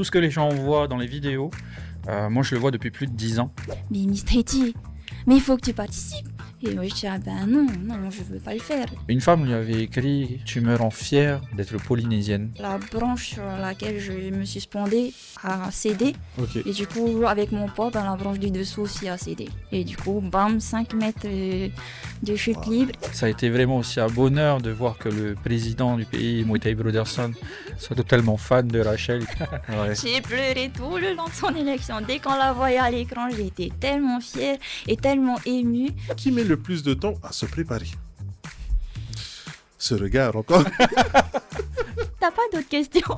tout ce que les gens voient dans les vidéos, moi je le vois depuis plus de 10 ans. Mais Miss Tahiti, mais il faut que tu participes. Et moi je dis, ah ben non, je veux pas le faire. Une femme lui avait écrit « Tu me rends fière d'être polynésienne ». La branche sur laquelle je me suis spondée a cédé. Ok. Et du coup, avec mon poids, la branche du dessous aussi a cédé. Et du coup, bam, 5 mètres de chute libre. Ça a été vraiment aussi un bonheur de voir que le président du pays, Moetai Broderson, soit totalement fan de Rachel. Ouais. J'ai pleuré tout le long de son élection. Dès qu'on la voyait à l'écran, j'étais tellement fière et tellement émue. Qui met le plus de temps à se préparer? Ce regard encore. T'as pas d'autres questions?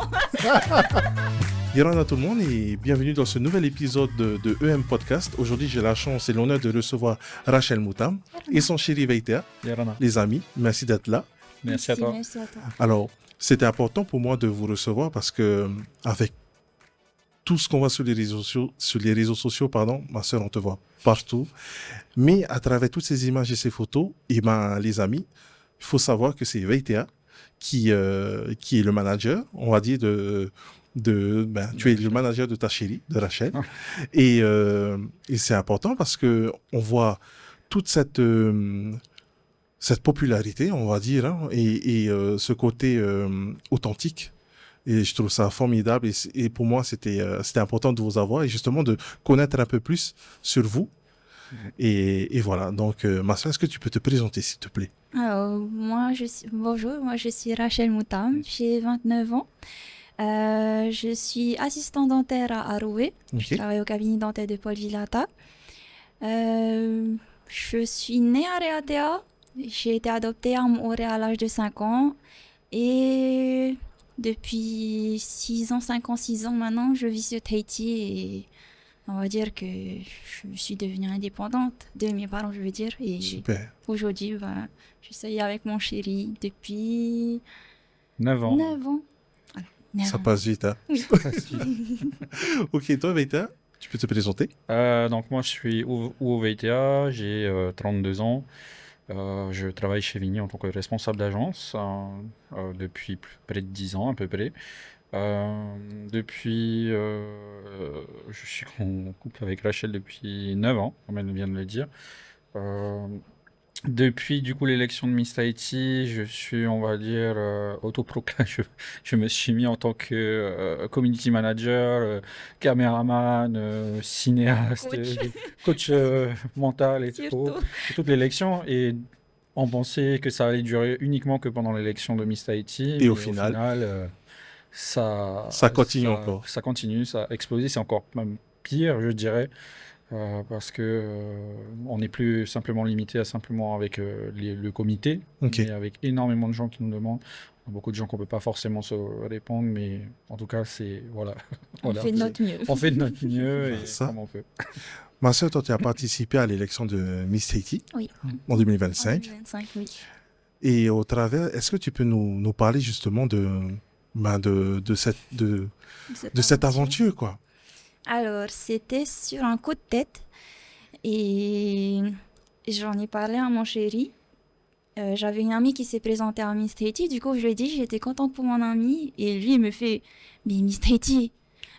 Yiran à tout le monde et bienvenue dans ce nouvel épisode de EM Podcast. Aujourd'hui, j'ai la chance et l'honneur de recevoir Rachel Moutam et son chéri Veitea. Yarana. Les amis, merci d'être là. Merci à toi. Merci à toi. Alors, c'était important pour moi de vous recevoir parce que avec tout ce qu'on voit sur les réseaux sociaux, ma sœur, on te voit partout. Mais à travers toutes ces images et ces photos, les amis, il faut savoir que c'est Veitea qui est le manager, on va dire, tu es le manager de ta chérie, de Rachel. Et c'est important parce que on voit toute cette popularité, on va dire, hein, et ce côté authentique. Et je trouve ça formidable. Et pour moi, c'était important de vous avoir et justement de connaître un peu plus sur vous. Et voilà. Donc, ma soeur, est-ce que tu peux te présenter, s'il te plaît? Alors, bonjour, moi je suis Rachel Moutam, j'ai 29 ans. Je suis assistante dentaire à Aroué. Ok. Je travaille au cabinet dentaire de Paul Villata. Je suis née à Réatea. J'ai été adoptée à Morée à l'âge de 5 ans. Et depuis 6 ans maintenant, je vis sur Tahiti et on va dire que je suis devenue indépendante de mes parents, je veux dire. Et Super. aujourd'hui, je suis avec mon chéri depuis 9 ans. 9 ans. Voilà, 9 Ça ans. passe vite, hein? Oui. Ok, toi, Veitea, tu peux te présenter? Donc moi je suis Uo Veitea, j'ai 32 ans. Je travaille chez Vigny en tant que responsable d'agence depuis près de 10 ans à peu près. Je suis en couple avec Rachel depuis 9 ans, comme elle vient de le dire. Depuis du coup l'élection de Miss Tahiti, je suis, on va dire, autoproclamé. Je me suis mis en tant que community manager, caméraman, cinéaste, coach mental et tout, Surtout. toute l'élection. Et on pensait que ça allait durer uniquement que pendant l'élection de Miss Tahiti. Et au mais final, ça continue encore. Ça continue, ça a explosé. C'est encore même pire, je dirais. Parce que on n'est plus simplement limité à simplement avec le comité, Ok. mais avec énormément de gens qui nous demandent. Beaucoup de gens qu'on peut pas forcément se répondre, mais en tout cas, c'est voilà. On Voilà. fait de notre mieux. On fait de notre mieux et Ça. comme on peut. Ma soeur, toi, tu as participé à l'élection de Miss Tahiti Oui. en 2025. 25, oui. Et au travers, est-ce que tu peux nous parler justement de cette aventure, quoi? Alors, c'était sur un coup de tête et j'en ai parlé à mon chéri. J'avais une amie qui s'est présentée à Miss Tahiti, du coup je lui ai dit j'étais contente pour mon amie et lui il me fait mais Miss Tahiti,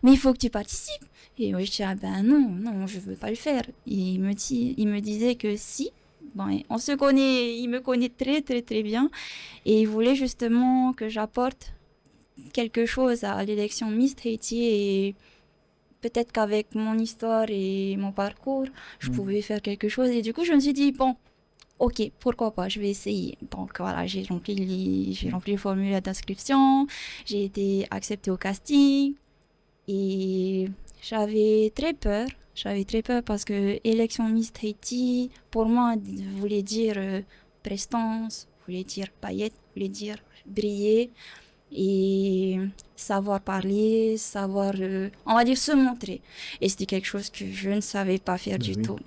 mais il faut que tu participes. Et moi je dis ah ben non je veux pas le faire. Et il me disait que si, on se connaît, il me connaît très très très bien et il voulait justement que j'apporte quelque chose à l'élection Miss Tahiti et peut-être qu'avec mon histoire et mon parcours, je pouvais faire quelque chose. Et du coup, je me suis dit, bon, ok, pourquoi pas, je vais essayer. Donc voilà, j'ai rempli le formulaire d'inscription, j'ai été acceptée au casting. Et j'avais très peur parce que élection Miss Tahiti, pour moi, voulait dire prestance, voulait dire paillettes, voulait dire briller. Et savoir parler, savoir, on va dire, se montrer. Et c'était quelque chose que je ne savais pas faire du tout.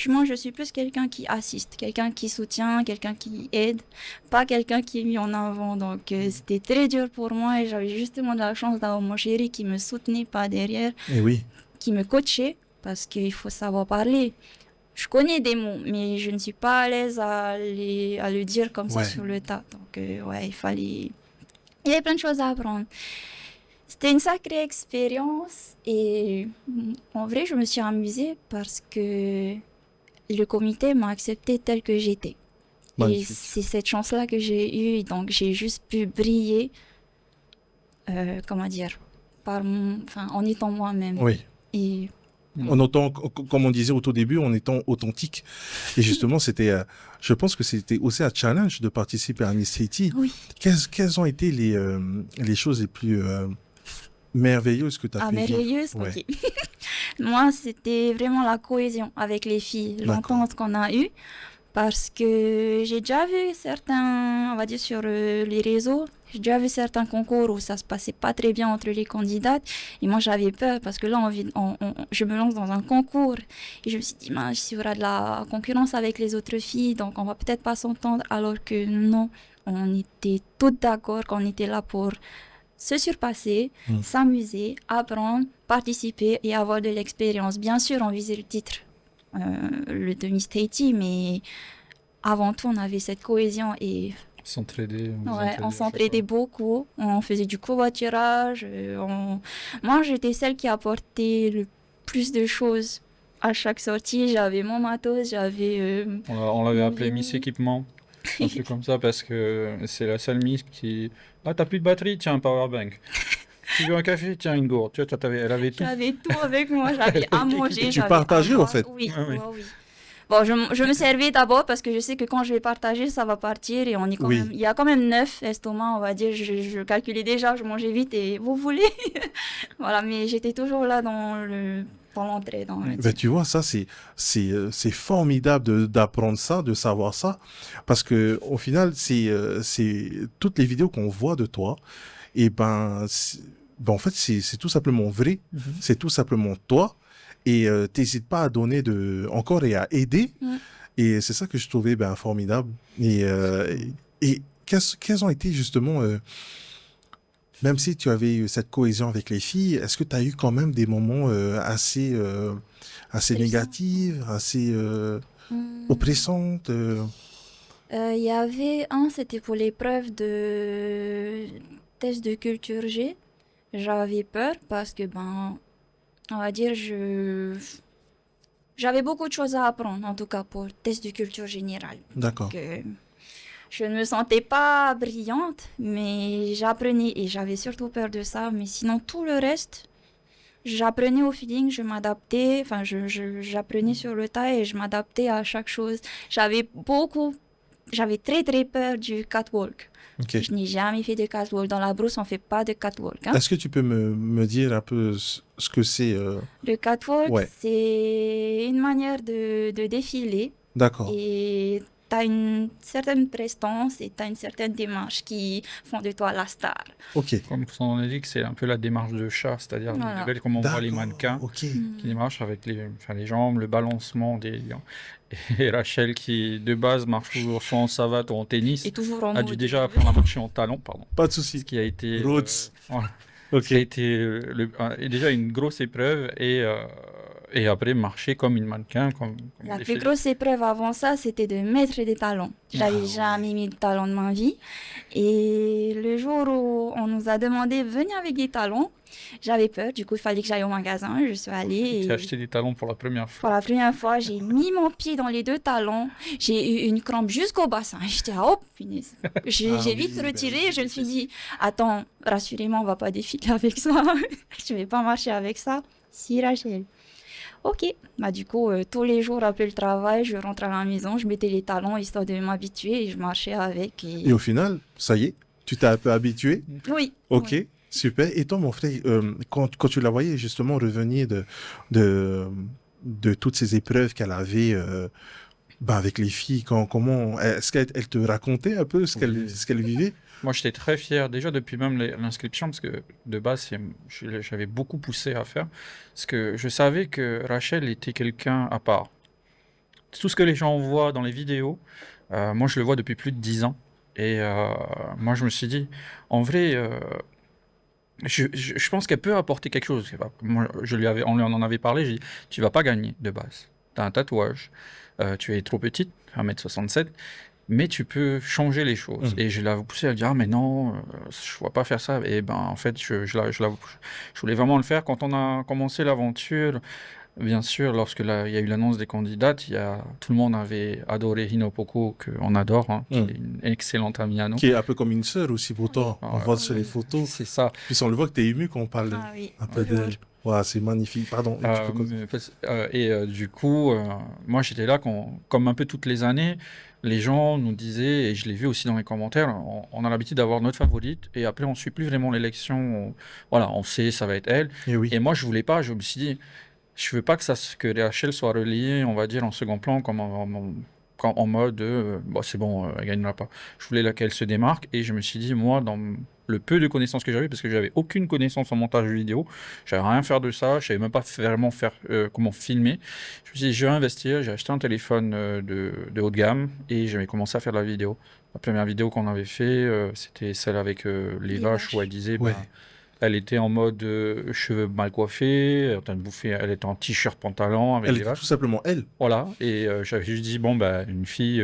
Moi, je suis plus quelqu'un qui assiste, quelqu'un qui soutient, quelqu'un qui aide, pas quelqu'un qui est mis en avant. Donc, c'était très dur pour moi et j'avais justement de la chance d'avoir mon chéri qui me soutenait pas derrière, Eh oui. qui me coachait, parce qu'il faut savoir parler. Je connais des mots, mais je ne suis pas à l'aise à le dire comme ça sur le tas. Donc, il y avait plein de choses à apprendre. C'était une sacrée expérience et en vrai, je me suis amusée parce que le comité m'a acceptée telle que j'étais. Et Magnifique. c'est cette chance-là que j'ai eue, donc j'ai juste pu briller, comment dire, en étant moi-même. Oui. Et En étant, comme on disait au tout début, en étant authentique. Et justement, je pense que c'était aussi un challenge de participer à Miss Haiti. oui, Quelles ont été les choses les plus merveilleuses que tu as pu vivre? merveilleuse, Ouais. ok. Moi, c'était vraiment la cohésion avec les filles, D'accord. l'entente qu'on a eue. Parce que j'ai déjà vu certains, on va dire sur les réseaux, j'ai déjà vu certains concours où ça se passait pas très bien entre les candidates. Et moi, j'avais peur parce que là, je me lance dans un concours. Et je me suis dit, mince, il y aura de la concurrence avec les autres filles, donc on va peut-être pas s'entendre. Alors que non, on était toutes d'accord qu'on était là pour se surpasser, s'amuser, apprendre, participer et avoir de l'expérience. Bien sûr, on visait le titre le de Miss Tahiti, mais avant tout, on avait cette cohésion et S'entraider. on s'entraidait beaucoup. On faisait du covoiturage. Moi, j'étais celle qui apportait le plus de choses à chaque sortie. J'avais mon matos, j'avais... On l'avait mon appelé Miss vélo. Équipement. Un truc comme ça parce que c'est la seule Miss qui. Ah, t'as plus de batterie? Tiens, un powerbank. Tu veux un café? Tiens, une gourde. Tu vois, elle avait tout. J'avais tout avec moi. J'avais à manger, Tu j'avais à partageais, en boire. fait? Oui, Ah oui. ouais, oui. Bon, je me servais d'abord parce que je sais que quand je vais partager, ça va partir et on est quand Oui. même... Il y a quand même 9 estomacs, on va dire. Je calculais déjà, je mangeais vite et vous voulez? Voilà, mais j'étais toujours là dans l'entrée. Ben, tu vois, ça, c'est formidable d'apprendre ça, de savoir ça, parce que au final, c'est toutes les vidéos qu'on voit de toi, et ben, en fait, c'est tout simplement vrai, c'est tout simplement toi, et t'hésites pas à donner encore et à aider, et c'est ça que je trouvais ben, formidable. Et quels ont été justement, même si tu avais eu cette cohésion avec les filles, est-ce que tu as eu quand même des moments assez Stressant. négatifs, assez oppressantes Il y avait un, c'était pour l'épreuve de test de culture G. J'avais peur parce que, on va dire, j'avais beaucoup de choses à apprendre, en tout cas pour le test de culture générale. D'accord. Que je ne me sentais pas brillante, mais j'apprenais et j'avais surtout peur de ça. Mais sinon, tout le reste, j'apprenais au feeling, je m'adaptais, enfin, j'apprenais sur le tas et je m'adaptais à chaque chose. J'avais très très peur du catwalk. Ok. Je n'ai jamais fait de catwalk. Dans la brousse, on ne fait pas de catwalk. Hein. Est-ce que tu peux me dire un peu ce que c'est Le catwalk, Ouais. c'est une manière de défiler. D'accord. Et tu as une certaine prestance et tu as une certaine démarche qui font de toi la star. Ok. Comme son nom l'indique, c'est un peu la démarche de chat, c'est-à-dire Voilà. comme on voit les D'accord. mannequins Ok. qui démarchent avec les jambes, le balancement des. Et Rachel qui, de base, marche toujours soit en savate ou en tennis, Et toujours en a dû mode. déjà apprendre à marcher en talons, pardon. Pas de Ce souci. qui a été. Rhodes. Voilà. Ok. Qui a été déjà une grosse épreuve et après marcher comme une mannequin. Comme La les plus filles. grosse épreuve avant ça, c'était de mettre des talons. J'avais jamais mis de talons de ma vie. Et le jour où on nous a demandé de venir avec des talons, j'avais peur. Du coup, il fallait que j'aille au magasin. Je suis allée Tu et as acheté des talons pour la première fois. pour la première fois, j'ai mis mon pied dans les 2 talons. J'ai eu une crampe jusqu'au bassin. J'étais à oh, punaise. J'ai Ah vite oui, ben retiré. oui, Je me suis dit, attends, rassurez-moi, on va pas défiler avec ça. Je vais pas marcher avec ça. Si, Rachel. Ok, du coup, tous les jours après le travail, je rentre à la maison, je mettais les talons histoire de m'habituer et je marchais avec. Et au final, ça y est, tu t'es un peu habitué. Oui. Ok. oui. Super. Et toi, mon frère, quand tu la voyais justement revenir de toutes ces épreuves qu'elle avait avec les filles, est-ce qu'elle te racontait un peu ce Oui. ce qu'elle vivait? Moi, j'étais très fier, déjà depuis même l'inscription, parce que de base, j'avais beaucoup poussé à faire, parce que je savais que Rachel était quelqu'un à part. Tout ce que les gens voient dans les vidéos, moi, je le vois depuis plus de 10 ans. Et moi, je me suis dit, en vrai, je pense qu'elle peut apporter quelque chose. Moi, on lui en avait parlé, j'ai dit, tu vas pas gagner de base. Tu as un tatouage, tu es trop petite, 1m67. mais tu peux changer les choses. Et je l'avais poussé à dire, ah, mais non, je ne vois pas faire ça. Et ben, en fait, je voulais vraiment le faire. Quand on a commencé l'aventure, bien sûr, lorsque il y a eu l'annonce des candidates, tout le monde avait adoré Hinopoko, qu'on adore, hein, qui est une excellente amie à nous. Qui est un peu comme une sœur aussi pour toi. On voit sur les photos. C'est ça. Puis on le voit que tu es ému quand on parle Ah oui. un peu d'elle. Ouais, c'est magnifique. Pardon. Du coup, moi j'étais là comme un peu toutes les années, les gens nous disaient, et je l'ai vu aussi dans les commentaires, on a l'habitude d'avoir notre favorite, et après on suit plus vraiment l'élection. Voilà, on sait ça va être elle. Et oui. Et moi je voulais pas, je me suis dit, je veux pas que Rachel soit reliée, on va dire, en second plan, comme en mode, bon, c'est bon, elle gagnera pas. Je voulais qu'elle se démarque, et je me suis dit, moi, dans le peu de connaissances que j'avais, parce que j'avais aucune connaissance en montage vidéo, je savais rien faire de ça, je savais même pas vraiment faire comment filmer. Je me suis dit, je vais investir, j'ai acheté un téléphone de haut de gamme, et j'avais commencé à faire de la vidéo. La première vidéo qu'on avait fait, c'était celle avec les vaches, où elle disait, Ouais. elle était en mode cheveux mal coiffés, elle était en train de bouffer, elle était en t-shirt pantalon avec Elle les était vaches. tout simplement elle. Voilà, et j'avais juste dit, bon, bah, une fille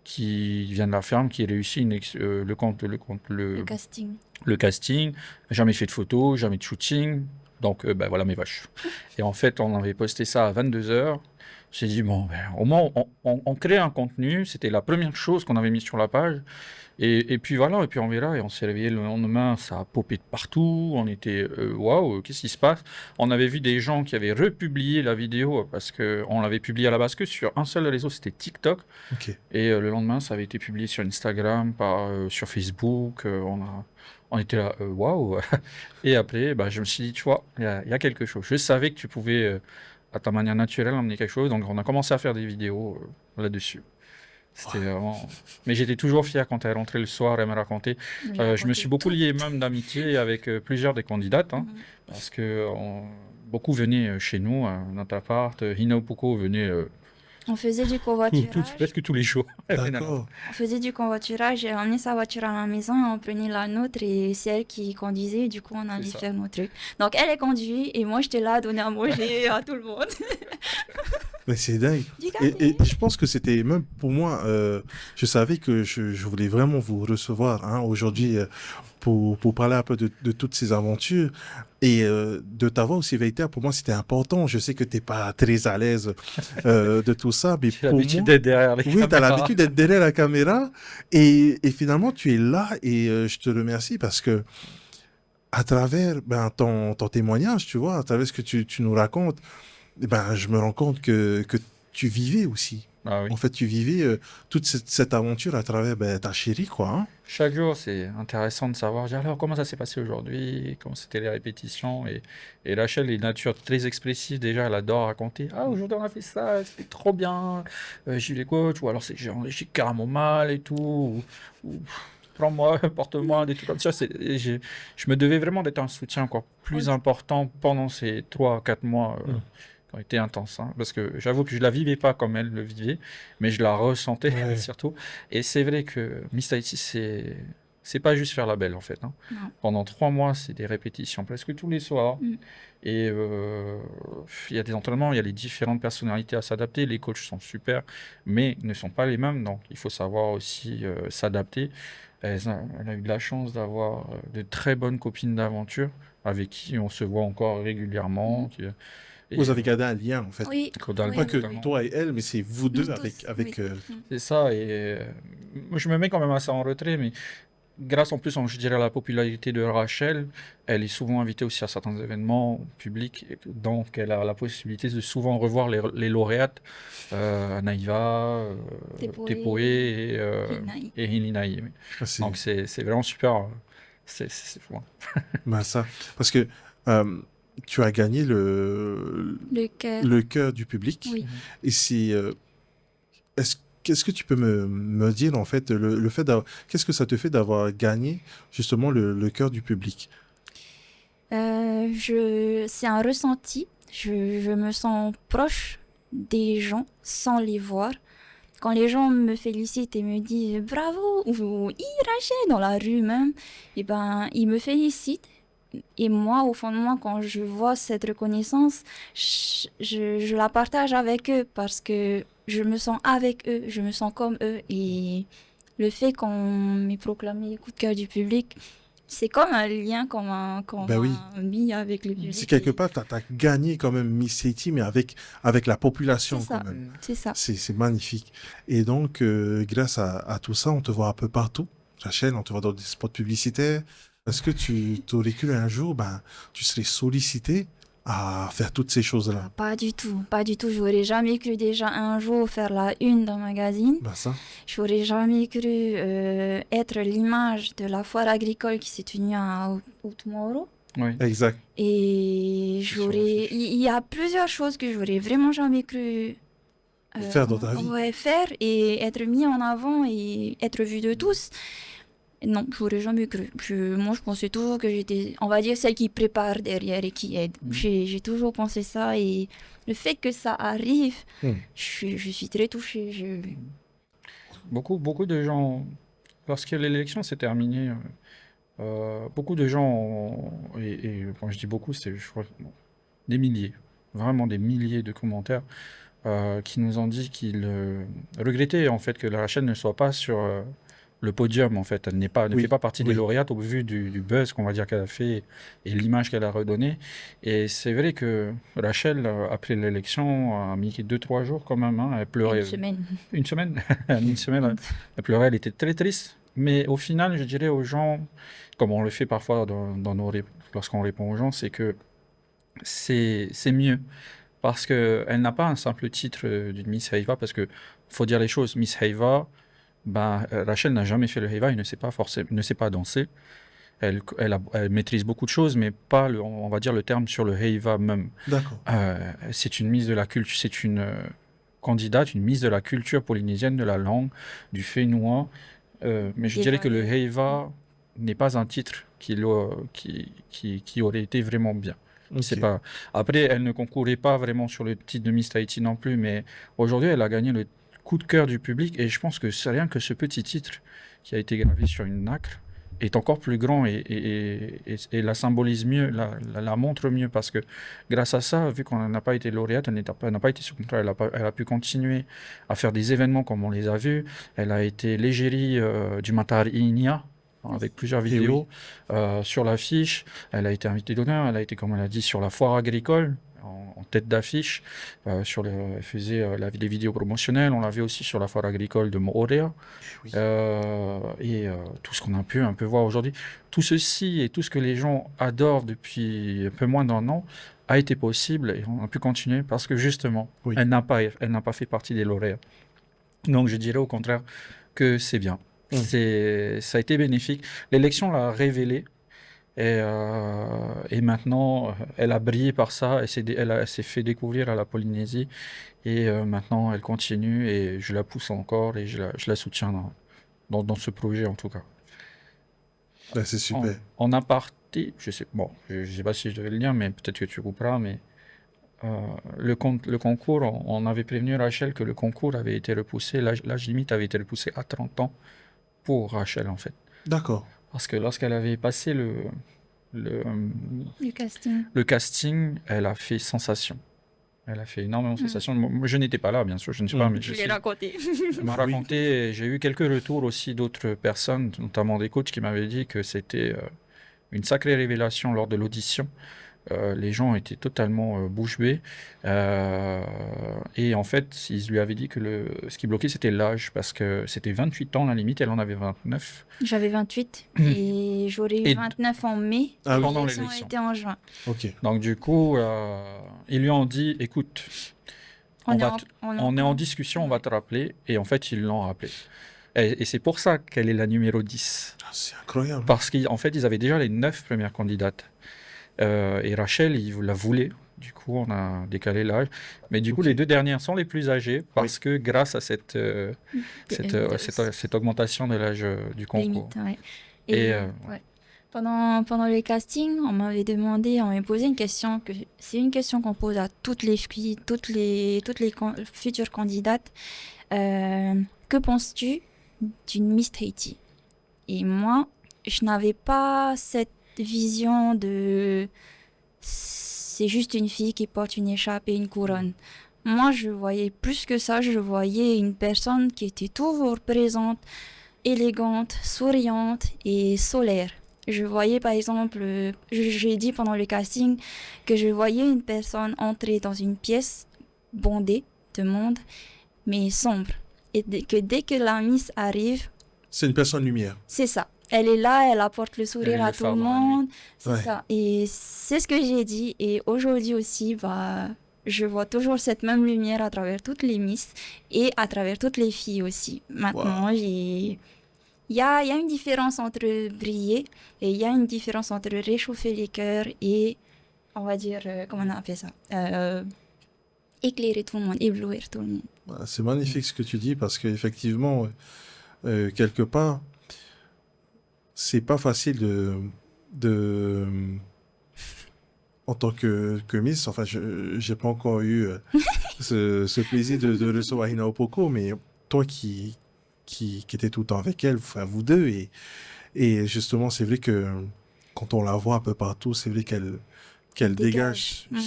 qui vient de la ferme, qui réussit Le casting. le casting, jamais fait de photos, jamais de shooting, donc bah, voilà mes vaches. Et en fait, on avait posté ça à 22h. On s'est dit, bon, ben, au moins, on crée un contenu, c'était la première chose qu'on avait mis sur la page. Et puis voilà, et puis on verra. Et on s'est réveillé le lendemain, ça a popé de partout. On était waouh, qu'est-ce qui se passe? On avait vu des gens qui avaient republié la vidéo parce qu'on l'avait publiée à la base que sur un seul réseau, c'était TikTok. Ok. Et le lendemain, ça avait été publié sur Instagram, sur Facebook. On était là, waouh! Et après, bah, je me suis dit, tu vois, il y a quelque chose. Je savais que tu pouvais, à ta manière naturelle, emmener quelque chose. Donc on a commencé à faire des vidéos là-dessus. C'était vraiment... Mais j'étais toujours fier quand elle est rentrée le soir, elle me racontait. Je me suis beaucoup lié même d'amitié avec plusieurs des candidates, hein, parce que beaucoup venaient chez nous, à notre appart. Hinopoko venait On faisait du covoiturage. presque tous les jours. D'accord. On faisait du covoiturage, elle emmenait sa voiture à la maison et on prenait la nôtre et c'est elle qui conduisait et du coup on allait ça. faire nos trucs. Donc elle est conduite et moi j'étais là à donner à manger à tout le monde. Mais c'est dingue. Du Et je pense que c'était même pour moi, je savais que je voulais vraiment vous recevoir hein, aujourd'hui pour parler un peu de toutes ces aventures et de t'avoir aussi Veita. Pour moi, c'était important. Je sais que tu n'es pas très à l'aise de tout ça, mais J'ai pour l'habitude moi, d'être derrière les oui, tu as caméras. l'habitude d'être derrière la caméra et finalement, tu es là et je te remercie parce que à travers ton témoignage, tu vois, à travers ce que tu nous racontes, eh ben, je me rends compte que tu vivais aussi. Ah oui. En fait, tu vivais toute cette aventure à travers ta chérie, quoi. Hein. Chaque jour, c'est intéressant de savoir, alors comment ça s'est passé aujourd'hui, comment c'était les répétitions. Et Rachel est de nature très expressive, déjà, elle adore raconter. Ah, aujourd'hui on a fait ça, c'était trop bien, j'ai eu les coachs, ou alors j'ai carrément mal et tout, ou prends-moi, porte-moi, des trucs comme ça. Je me devais vraiment d'être un soutien encore plus important pendant ces 3 à 4 mois. Qui ont été intenses, hein, parce que j'avoue que je la vivais pas comme elle le vivait, mais je la ressentais surtout. Et c'est vrai que Miss Tahiti, c'est pas juste faire la belle en fait. Hein. Pendant 3 mois, c'est des répétitions presque tous les soirs. Et il y a des entraînements, il y a les différentes personnalités à s'adapter. Les coachs sont super, mais ne sont pas les mêmes, donc il faut savoir aussi s'adapter. Elle a eu de la chance d'avoir de très bonnes copines d'aventure avec qui on se voit encore régulièrement. Vous avez gardé un lien, en fait. Oui. Pas que toi et elle, mais c'est vous deux avec C'est ça, et moi, je me mets quand même assez en retrait, mais grâce en plus, je dirais, à la popularité de Rachel, elle est souvent invitée aussi à certains événements publics, donc elle a la possibilité de souvent revoir les lauréates, Naïva, Tepoe et Hilinaï. Oui. Donc c'est vraiment super. C'est ça, parce que tu as gagné le cœur du public. Oui. Et qu'est-ce que tu peux me dire, en fait, le fait qu'est-ce que ça te fait d'avoir gagné, justement, le cœur du public? C'est un ressenti. Je me sens proche des gens sans les voir. Quand les gens me félicitent et me disent « Bravo » ou « Rachel » dans la rue même, et ben, ils me félicitent. Et moi, au fond de moi, quand je vois cette reconnaissance, je la partage avec eux parce que je me sens avec eux, je me sens comme eux. Et le fait qu'on m'ait proclamé coup de cœur du public, c'est comme un lien qu'on Ben oui. m'a mis avec le C'est public. quelque Et part, tu as gagné quand même Miss Haiti, mais avec la c'est population ça, quand même. c'est ça. C'est magnifique. Et donc, grâce à tout ça, on te voit un peu partout. Rachel, on te voit dans des spots publicitaires. Est-ce que tu t'aurais cru un jour, ben, tu serais sollicité à faire toutes ces choses-là? Pas du tout, pas du tout. J'aurais jamais cru déjà un jour faire la une d'un magazine. Ben ça, J'aurais jamais cru être l'image de la foire agricole qui s'est tenue à Outmoro. Oui. exact. Et C'est sur j'aurais, l'affiche. il y a plusieurs choses que j'aurais vraiment jamais cru Faire dans ta vie. ouais, faire et être mis en avant et être vu de tous. Non, j'aurais jamais cru. Moi, je pensais toujours que j'étais, on va dire, celle qui prépare derrière et qui aide. J'ai toujours pensé ça et le fait que ça arrive, Mm. je suis très touchée. Beaucoup de gens, lorsque l'élection s'est terminée, beaucoup de gens, et quand je dis beaucoup, c'est je crois, bon, des milliers, vraiment des milliers de commentaires qui nous ont dit qu'ils regrettaient en fait que la Rachel ne soit pas sur le podium en fait. Elle ne Oui, fait pas partie des oui. lauréates au vu du buzz qu'on va dire qu'elle a fait et l'image qu'elle a redonnée. Et c'est vrai que Rachel, après l'élection, a mis 2-3 jours quand même. Hein, elle pleurait. Une semaine. Une semaine. Une semaine, elle pleurait, elle était très triste. Mais au final, je dirais aux gens, comme on le fait parfois lorsqu'on répond aux gens, c'est que c'est mieux. Parce qu'elle n'a pas un simple titre d'une Miss Heiva, parce que faut dire les choses. Miss Heiva, ben, Rachel n'a jamais fait le Heiva, elle ne sait pas danser. Elle maîtrise beaucoup de choses, mais pas, on va dire, le terme sur le Heiva même. D'accord. C'est une Miss de la culture, c'est une candidate, une Miss de la culture polynésienne, de la langue, du fénois. Mais je Des dirais que le valeurs. Heiva n'est pas un titre qui aurait été vraiment bien. C'est Ok. pas... Après, elle ne concourait pas vraiment sur le titre de Miss Tahiti non plus, mais aujourd'hui, elle a gagné le coup de cœur du public et je pense que c'est rien que ce petit titre qui a été gravé sur une nacre est encore plus grand et la symbolise mieux, la montre mieux parce que grâce à ça, vu qu'on n'a pas été lauréate, elle n'a pas été sous contrat, elle a pu continuer à faire des événements comme on les a vus. Elle a été l'égérie du Matar Inia avec plusieurs oui. vidéos sur l'affiche. Elle a été invitée d'honneur, elle a été, comme elle a dit, sur la foire agricole en tête d'affiche. Elle faisait les vidéos promotionnelles. On l'avait aussi sur la foire agricole de Moorea. Oui. Tout ce qu'on a pu un peu voir aujourd'hui. Tout ceci et tout ce que les gens adorent depuis un peu moins d'un an a été possible et on a pu continuer parce que justement, Oui. elle n'a pas fait partie des lauréats. Donc je dirais au contraire que c'est bien. Ça a été bénéfique. L'élection l'a révélé. Et maintenant, elle a brillé par ça, elle s'est fait découvrir à la Polynésie, et maintenant elle continue, et je la pousse encore, et je la soutiens dans ce projet en tout cas. Ben, c'est super. En aparté, je sais pas si je devais le dire, mais peut-être que tu couperas, mais le concours, on avait prévenu Rachel que le concours avait été repoussé, l'âge limite avait été repoussé à 30 ans pour Rachel en fait. D'accord. Parce que lorsqu'elle avait passé Le casting. le casting, elle a fait sensation. Elle a fait énormément de sensation. Moi, je n'étais pas là, bien sûr, je ne sais pas, mais Je l'ai raconté. elle m'a raconté, et j'ai eu quelques retours aussi d'autres personnes, notamment des coachs, qui m'avaient dit que c'était une sacrée révélation lors de l'audition. Les gens étaient totalement bouche bée. Et en fait, ils lui avaient dit que ce qui bloquait, c'était l'âge, parce que c'était 28 ans la limite, elle en avait 29. J'avais 28 et j'aurais eu Et 29 en mai. Ah oui. pendant L'élection l'élection. était en juin. Ok. Donc du coup, ils lui ont dit, écoute, on est en discussion, on va te rappeler. Et en fait, ils l'ont rappelé. Et c'est pour ça qu'elle est la numéro 10. Ah, c'est incroyable. Parce qu'en fait, ils avaient déjà les 9 premières candidates. Et Rachel, il la voulait. Du coup, on a décalé l'âge. Mais du coup, les 2 dernières sont les plus âgées parce que grâce à cette augmentation de l'âge du concours. Limite, ouais. Et, ouais. Pendant les castings, on m'avait posé une question c'est une question qu'on pose à toutes les filles, toutes les futures candidates. Que penses-tu d'une Miss Tahiti? Et moi, je n'avais pas cette vision de c'est juste une fille qui porte une écharpe et une couronne. Moi, je voyais plus que ça. Je voyais une personne qui était toujours présente, élégante, souriante et solaire. Je voyais par exemple, j'ai dit pendant le casting que je voyais une personne entrer dans une pièce bondée de monde, mais sombre. Et dès que la Miss arrive, C'est une personne lumière. c'est ça. Elle est là, elle apporte le Elle sourire est à le tout phare le dans la nuit. monde. C'est Ouais. ça. Et c'est ce que j'ai dit. Et aujourd'hui aussi, je vois toujours cette même lumière à travers toutes les Miss et à travers toutes les filles aussi. Maintenant, il y a une différence entre briller et il y a une différence entre réchauffer les cœurs et, on va dire, comment on appelle ça? Éclairer tout le monde, éblouir tout le monde. Voilà, c'est magnifique ce que tu dis parce qu'effectivement, quelque part, c'est pas facile de en tant que Miss, enfin, j'ai pas encore eu ce plaisir de recevoir Hina Opoko, mais toi qui étais tout le temps avec elle, enfin, vous deux, et justement, c'est vrai que quand on la voit un peu partout, c'est vrai qu'elle dégage Dégage.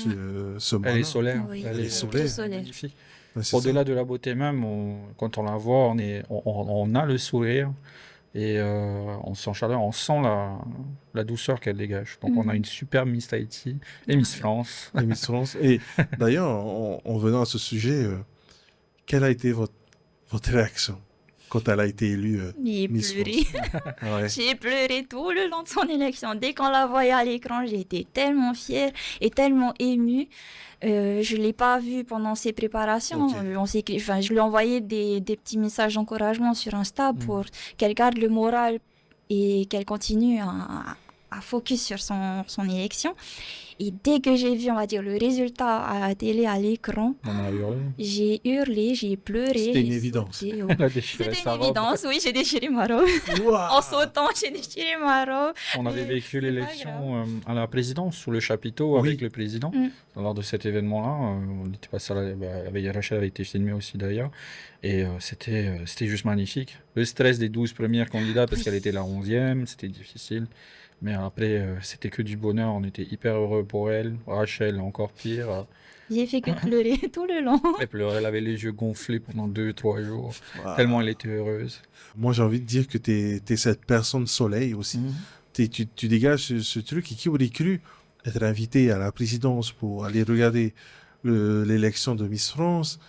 ce Elle est bonheur. solaire. Oui, Elle est elle solaire. très solaire. Magnifique. Ouais, c'est ça. Au-delà de la beauté même, quand on la voit, on a le sourire et on sent chaleur, on sent la douceur qu'elle dégage. Donc on a Mhm. une super Miss Tahiti et Miss France. Et Miss France. Et d'ailleurs, en venant à ce sujet, quelle a été votre réaction quand elle a été élue J'ai Miss pleuré. Ouais. J'ai pleuré tout le long de son élection. Dès qu'on la voyait à l'écran, j'étais tellement fière et tellement émue. Je ne l'ai pas vue pendant ses préparations. Ok. Je lui ai envoyé des petits messages d'encouragement sur Insta pour qu'elle garde le moral et qu'elle continue à focus sur son élection. Et dès que j'ai vu, on va dire, le résultat à la télé, à l'écran, On a hurlé. j'ai hurlé, j'ai pleuré. C'était une j'ai évidence. sauté. Elle a déchiré C'était sa une robe. évidence, oui, j'ai déchiré ma robe. Waouh. En sautant, j'ai déchiré ma robe. On avait Mais vécu c'est pas l'élection à la présidence, sous le chapiteau, Oui. avec le président. Mm. Lors de cet événement-là, on était passé Rachel avait été filmée aussi d'ailleurs. Et c'était juste magnifique. Le stress des 12 premières candidates, parce Oui. qu'elle était la 11e, c'était difficile. Mais après, c'était que du bonheur. On était hyper heureux pour elle. Rachel, encore pire. J'ai fait que pleurer tout le long. Elle pleurait, elle avait les yeux gonflés pendant 2-3 jours. Waouh. Tellement elle était heureuse. Moi, j'ai envie de dire que tu es cette personne soleil aussi. Tu dégages ce truc. Et qui aurait cru être invité à la présidence pour aller regarder l'élection de Miss France,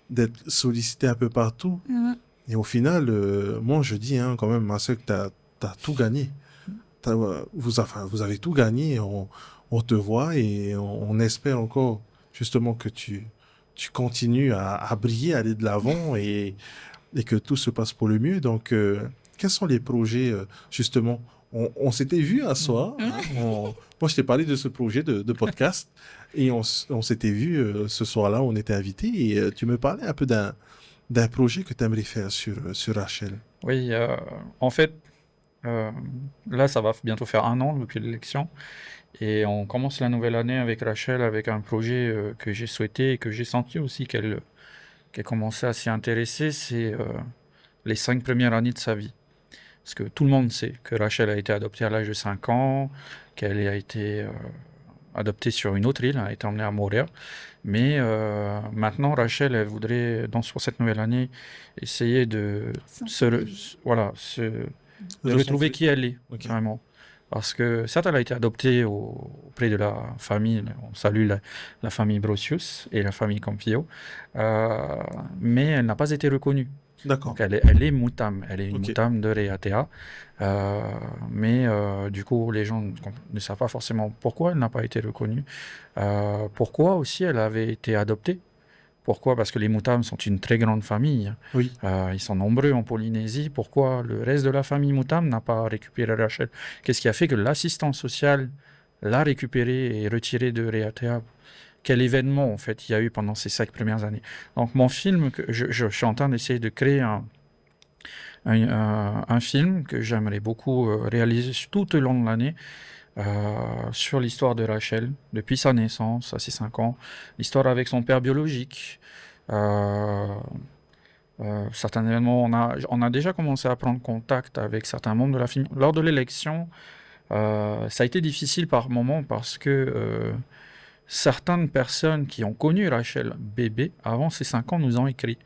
d'être sollicité un peu partout. Mm. Et au final, moi, je dis quand même, ma soeur, que tu as tout gagné. Vous avez tout gagné. On te voit et on espère encore justement que tu continues à briller, à aller de l'avant et que tout se passe pour le mieux. Donc, quels sont les projets, justement? On s'était vu un soir. Moi, je t'ai parlé de ce projet de podcast et on s'était vu ce soir-là, on était invités et tu me parlais un peu d'un projet que tu aimerais faire sur Rachel. Oui, en fait, là, ça va bientôt faire 1 an depuis l'élection. Et on commence la nouvelle année avec Rachel, avec un projet que j'ai souhaité et que j'ai senti aussi qu'elle commençait à s'y intéresser. C'est les 5 premières années de sa vie. Parce que tout le monde sait que Rachel a été adoptée à l'âge de 5 ans, qu'elle a été adoptée sur une autre île, elle a été emmenée à mourir. Mais maintenant, Rachel, elle voudrait, sur cette nouvelle année, essayer de retrouver qui elle est, Ok. vraiment. Parce que certes, elle a été adoptée auprès de la famille, on salue la famille Brosius et la famille Campillo, mais elle n'a pas été reconnue. D'accord. Donc elle est Moutam, elle est une Ok. Moutam de Reatea, mais du coup les gens ne savent pas forcément pourquoi elle n'a pas été reconnue, pourquoi aussi elle avait été adoptée. Pourquoi? Parce que les Moutams sont une très grande famille. Oui. Ils sont nombreux en Polynésie. Pourquoi le reste de la famille Moutam n'a pas récupéré Rachel? Qu'est-ce qui a fait que l'assistance sociale l'a récupérée et retirée de Reatea? Quel événement, en fait, il y a eu pendant ces 5 premières années? Donc, mon film, je suis en train d'essayer de créer un film que j'aimerais beaucoup réaliser tout au long de l'année, sur l'histoire de Rachel, depuis sa naissance, à ses 5 ans, l'histoire avec son père biologique, certains événements, on a déjà commencé à prendre contact avec certains membres de la famille. Lors de l'élection, ça a été difficile par moments parce que certaines personnes qui ont connu Rachel bébé avant ses 5 ans nous ont écrit.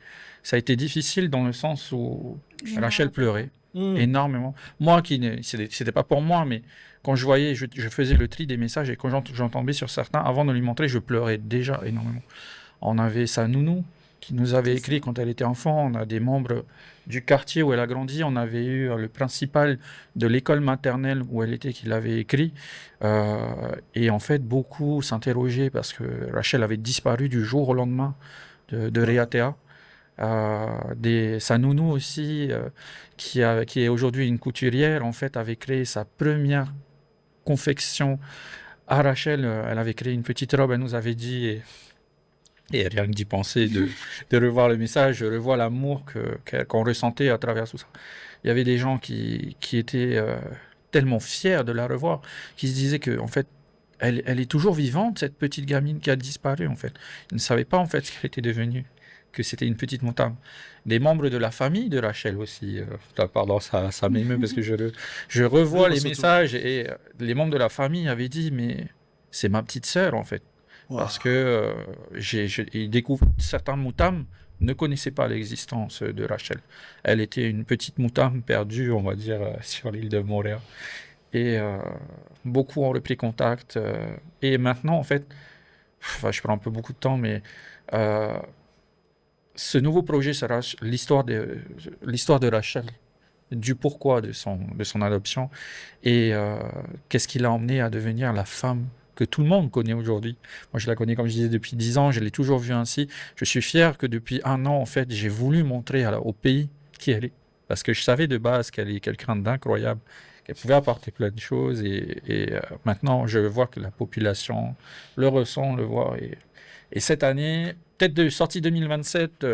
Ça a été difficile dans le sens où Je me Rachel rappelle. pleurait énormément. Moi, c'était pas pour moi, mais quand je voyais, je faisais le tri des messages et quand j'en tombais sur certains, avant de lui montrer, je pleurais déjà énormément. On avait sa nounou qui nous avait C'est ça. écrit quand elle était enfant. On a des membres du quartier où elle a grandi. On avait eu le principal de l'école maternelle où elle était qui l'avait écrit. Et en fait, beaucoup s'interrogeaient parce que Rachel avait disparu du jour au lendemain de Reatea. Sa nounou aussi, qui est aujourd'hui une couturière, en fait, avait créé sa première confection à Rachel. Elle avait créé une petite robe, elle nous avait dit, et rien que d'y penser, de revoir le message, je revois l'amour qu'on ressentait à travers tout ça. Il y avait des gens qui étaient tellement fiers de la revoir, qui se disaient que, en fait, elle est toujours vivante, cette petite gamine qui a disparu, en fait. Ils ne savaient pas, en fait, ce qu'elle était devenue, que c'était une petite montagne. Des membres de la famille de Rachel aussi, pardon, ça m'émeut parce que je revois Non, les surtout. messages et les membres de la famille avaient dit, mais c'est ma petite sœur, en fait. Wow. Parce que ils découvrent certains Moutam ne connaissaient pas l'existence de Rachel. Elle était une petite Moutam perdue, on va dire, sur l'île de Montréal. Et beaucoup ont repris contact. Et maintenant, en fait, je prends un peu beaucoup de temps, mais ce nouveau projet sera l'histoire de Rachel, du pourquoi de son adoption et qu'est-ce qui l'a emmené à devenir la femme que tout le monde connaît aujourd'hui. Moi, je la connais, comme je disais, depuis 10 ans, je l'ai toujours vue ainsi. Je suis fier que depuis 1 an, en fait, j'ai voulu montrer au pays qui elle est. Parce que je savais de base qu'elle est quelqu'un d'incroyable, qu'elle pouvait apporter plein de choses. Et maintenant, je vois que la population le ressent, le voit. Et cette année, peut-être de sortie 2027,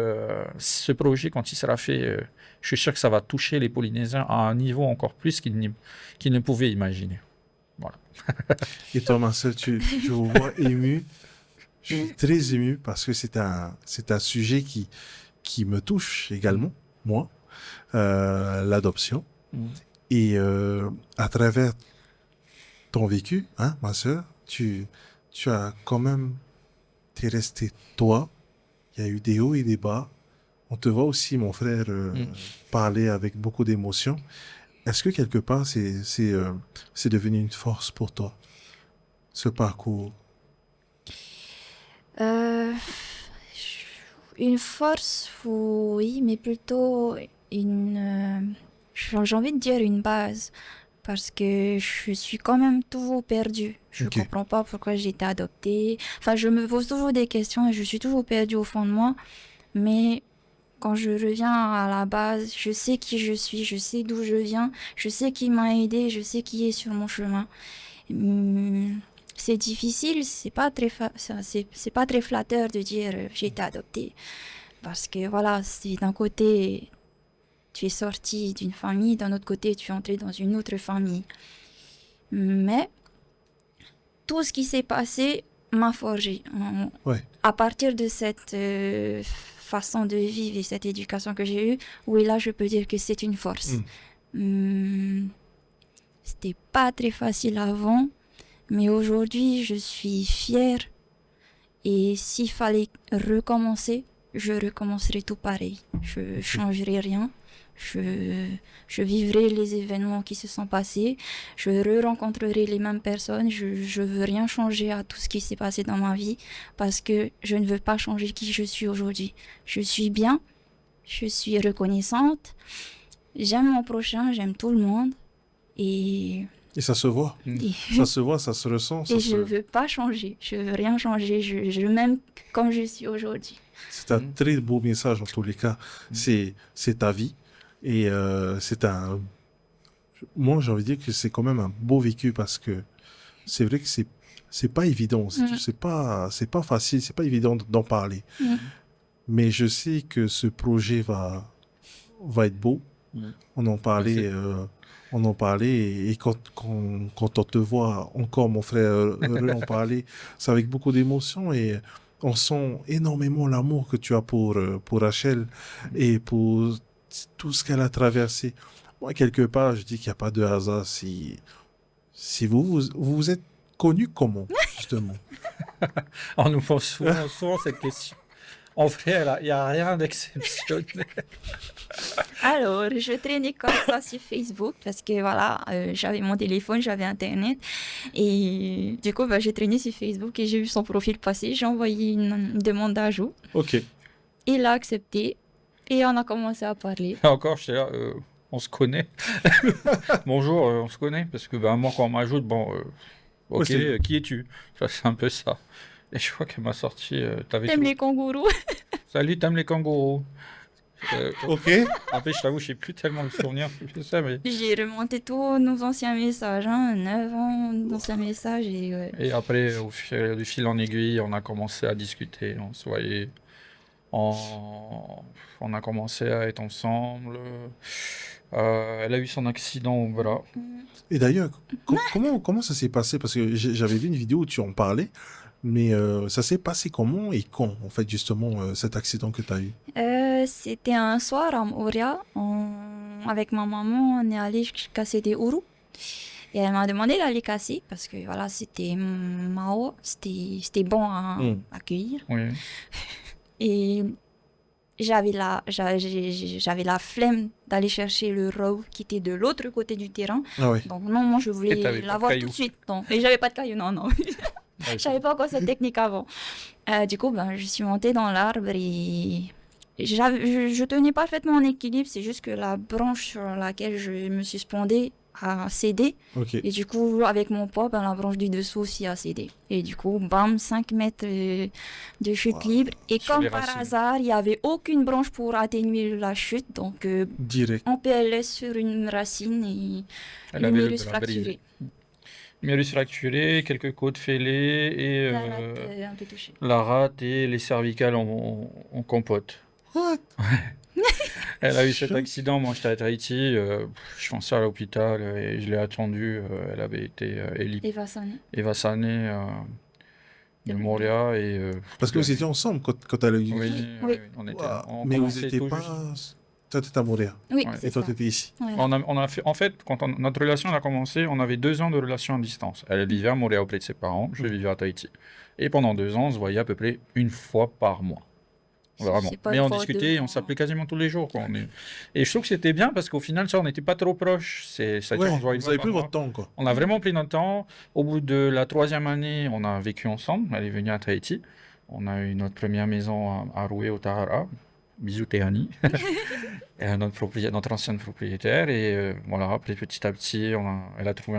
ce projet, quand il sera fait, je suis sûr que ça va toucher les Polynésiens à un niveau encore plus qu'ils ne pouvaient imaginer. Voilà. Et toi, Marcel, je vous vois ému. Je suis très ému parce que c'est un sujet qui me touche également, moi, l'adoption. Et à travers ton vécu, hein, ma sœur, tu as quand même, t'es resté toi. Il y a eu des hauts et des bas. On te voit aussi, mon frère, parler avec beaucoup d'émotion. Est-ce que quelque part, c'est devenu une force pour toi, ce parcours? Une force, oui, mais plutôt j'ai envie de dire une base, parce que je suis quand même toujours perdue. Je Ok. comprends pas pourquoi j'ai été adoptée. Enfin, je me pose toujours des questions et je suis toujours perdue au fond de moi. Mais quand je reviens à la base, je sais qui je suis, je sais d'où je viens, je sais qui m'a aidé, je sais qui est sur mon chemin. C'est difficile, c'est pas très flatteur de dire j'ai été adoptée. Parce que voilà, c'est d'un côté, tu es sorti d'une famille, d'un autre côté, tu es entré dans une autre famille. Mais tout ce qui s'est passé m'a forgé. Ouais. À partir de cette façon de vivre et cette éducation que j'ai eue, oui, là, je peux dire que c'est une force. C'était pas très facile avant, mais aujourd'hui, je suis fière. Et s'il fallait recommencer, je recommencerai tout pareil. Je changerai rien. Je vivrai les événements qui se sont passés. Je re-rencontrerai les mêmes personnes. Je veux rien changer à tout ce qui s'est passé dans ma vie parce que je ne veux pas changer qui je suis aujourd'hui. Je suis bien. Je suis reconnaissante. J'aime mon prochain. J'aime tout le monde. Et ça se voit. Ça se voit, ça se ressent. et je veux pas changer. Je veux rien changer. Je m'aime comme je suis aujourd'hui. C'est un très beau message en tous les cas. C'est ta vie. Et moi, j'ai envie de dire que c'est quand même un beau vécu parce que c'est vrai que c'est pas évident. C'est pas facile, c'est pas évident d'en parler. Mais je sais que ce projet va être beau. On en parlait, et quand on te voit encore, mon frère, en parler, c'est avec beaucoup d'émotion et on sent énormément l'amour que tu as pour Rachel et pour tout ce qu'elle a traversé. Moi, quelque part, je dis qu'il n'y a pas de hasard si vous êtes connu comment? justement? On nous pose souvent cette question. En vrai, il n'y a rien d'exceptionnel. Alors, je traînais comme ça sur Facebook parce que voilà, j'avais mon téléphone, j'avais Internet. Et du coup, bah, j'ai traîné sur Facebook et j'ai vu son profil passer. J'ai envoyé une demande d'ajout. Ok. Il a accepté et on a commencé à parler. Encore, j'étais là, on se connaît. Bonjour, on se connaît. Parce que moi, quand on m'ajoute, ok, Ouais, c'est- qui es-tu? Ça, c'est un peu ça. Et je crois qu'elle m'a sorti, t'avais T'aimes tout. les kangourous? Salut, t'aimes les kangourous? Ok. Après, je t'avoue, je sais plus tellement le souvenir que ça, mais... J'ai remonté tous nos anciens messages, hein, 9 ans d'anciens messages et ouais. Et après, du fil en aiguille, on a commencé à discuter, on se voyait, on a commencé à être ensemble. Elle a eu son accident au bras. Et d'ailleurs, comment ça s'est passé? Parce que j'avais vu une vidéo où tu en parlais, mais ça s'est passé comment et quand, en fait, justement, cet accident que tu as eu? C'était un soir à Moria. Avec ma maman, on est allé casser des ourous. Et elle m'a demandé d'aller casser parce que voilà, c'était Mao, c'était bon à accueillir. Oui. Et j'avais la flemme d'aller chercher le row qui était de l'autre côté du terrain. Ah ouais. Donc non, moi je Et voulais t'avais pas de l'avoir tout cailloux. de suite. Donc, et j'avais pas de cailloux, non, non. Je savais pas quoi cette technique avant. Du coup, ben, je suis montée dans l'arbre et je tenais parfaitement en équilibre. C'est juste que la branche sur laquelle je me suis suspendue a cédé. Ok. Et du coup, avec mon poids, ben, la branche du dessous aussi a cédé. Et du coup, bam, 5 mètres de chute Wow. libre. Et Sur comme les par racines. hasard, il n'y avait aucune branche pour atténuer la chute. Donc, Direct. en PLS sur une racine et Elle avait le l'humérus bras brisé. fracturé. Humérus fracturé, quelques côtes fêlées et La rate un peu touchée. la rate et les cervicales en compote. What? Elle a eu cet Chaud. accident, moi j'étais à Tahiti, je suis pensé à l'hôpital et je l'ai attendue, elle avait été Eva Sané. évassanée de Moria et... Parce que vous étiez ensemble quand elle a eu. Oui. on était Wow. on Mais vous commençait n'étiez tout pas. juste. Toi, t'étais à Montréal. Oui, Ouais. c'est Et toi, ça. t'étais ici. Voilà. On a fait, en fait, quand notre relation a commencé, on avait 2 ans de relation à distance. Elle vivait à Montréal auprès de ses parents, je vivais à Tahiti. Et pendant 2 ans, on se voyait à peu près une fois par mois. Vraiment. C'est pas Mais une on fois discutait, 2 on ans. s'appelait quasiment tous les jours, quoi. Et je trouve que c'était bien parce qu'au final, ça, on n'était pas trop proches. C'est-à-dire, on Ouais, se voyait vous une avez fois pris par votre mois. temps, quoi. On a vraiment pris notre temps. Au bout de la 3e année, on a vécu ensemble. Elle est venue à Tahiti. On a eu notre première maison à Roué, au Tahara. Bisous Théani. Et notre ancienne propriétaire. Et voilà, après, petit à petit, elle a trouvé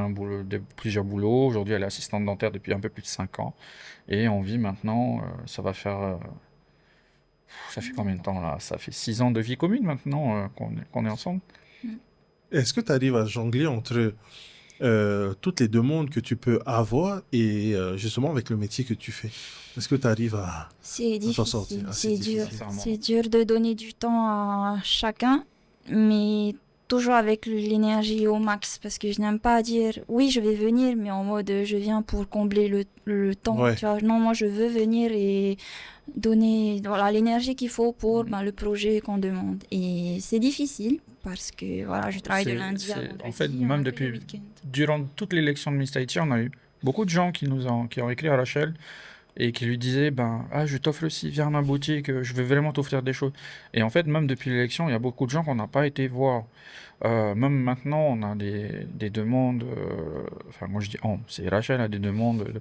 plusieurs boulots. Aujourd'hui, elle est assistante dentaire depuis un peu plus de 5 ans. Et on vit maintenant, ça va faire... ça fait combien de temps là? Ça fait 6 ans de vie commune maintenant qu'on est ensemble. Est-ce que tu arrives à jongler entre toutes les demandes que tu peux avoir et justement avec le métier que tu fais? Est-ce que tu arrives à C'est s'en sortir? difficile, Ah, c'est dur. sincèrement. C'est dur de donner du temps à chacun, mais toujours avec l'énergie au max, parce que je n'aime pas dire oui, je vais venir, mais en mode je viens pour combler le temps. Ouais. Tu vois, non, moi je veux venir et donner voilà, l'énergie qu'il faut pour le projet qu'on demande. Et c'est difficile parce que voilà, je travaille de C'est- lundi à c'est- vendredi. en fait, on même a que depuis- le week-end. Durant toute l'élection de Miss Tahiti, on a eu beaucoup de gens qui ont écrit à Rachel et qui lui disaient je t'offre aussi, viens à ma boutique, je veux vraiment t'offrir des choses. Et en fait, même depuis l'élection, il y a beaucoup de gens qu'on n'a pas été voir. Même maintenant, on a des demandes, enfin moi je dis c'est Rachel a des demandes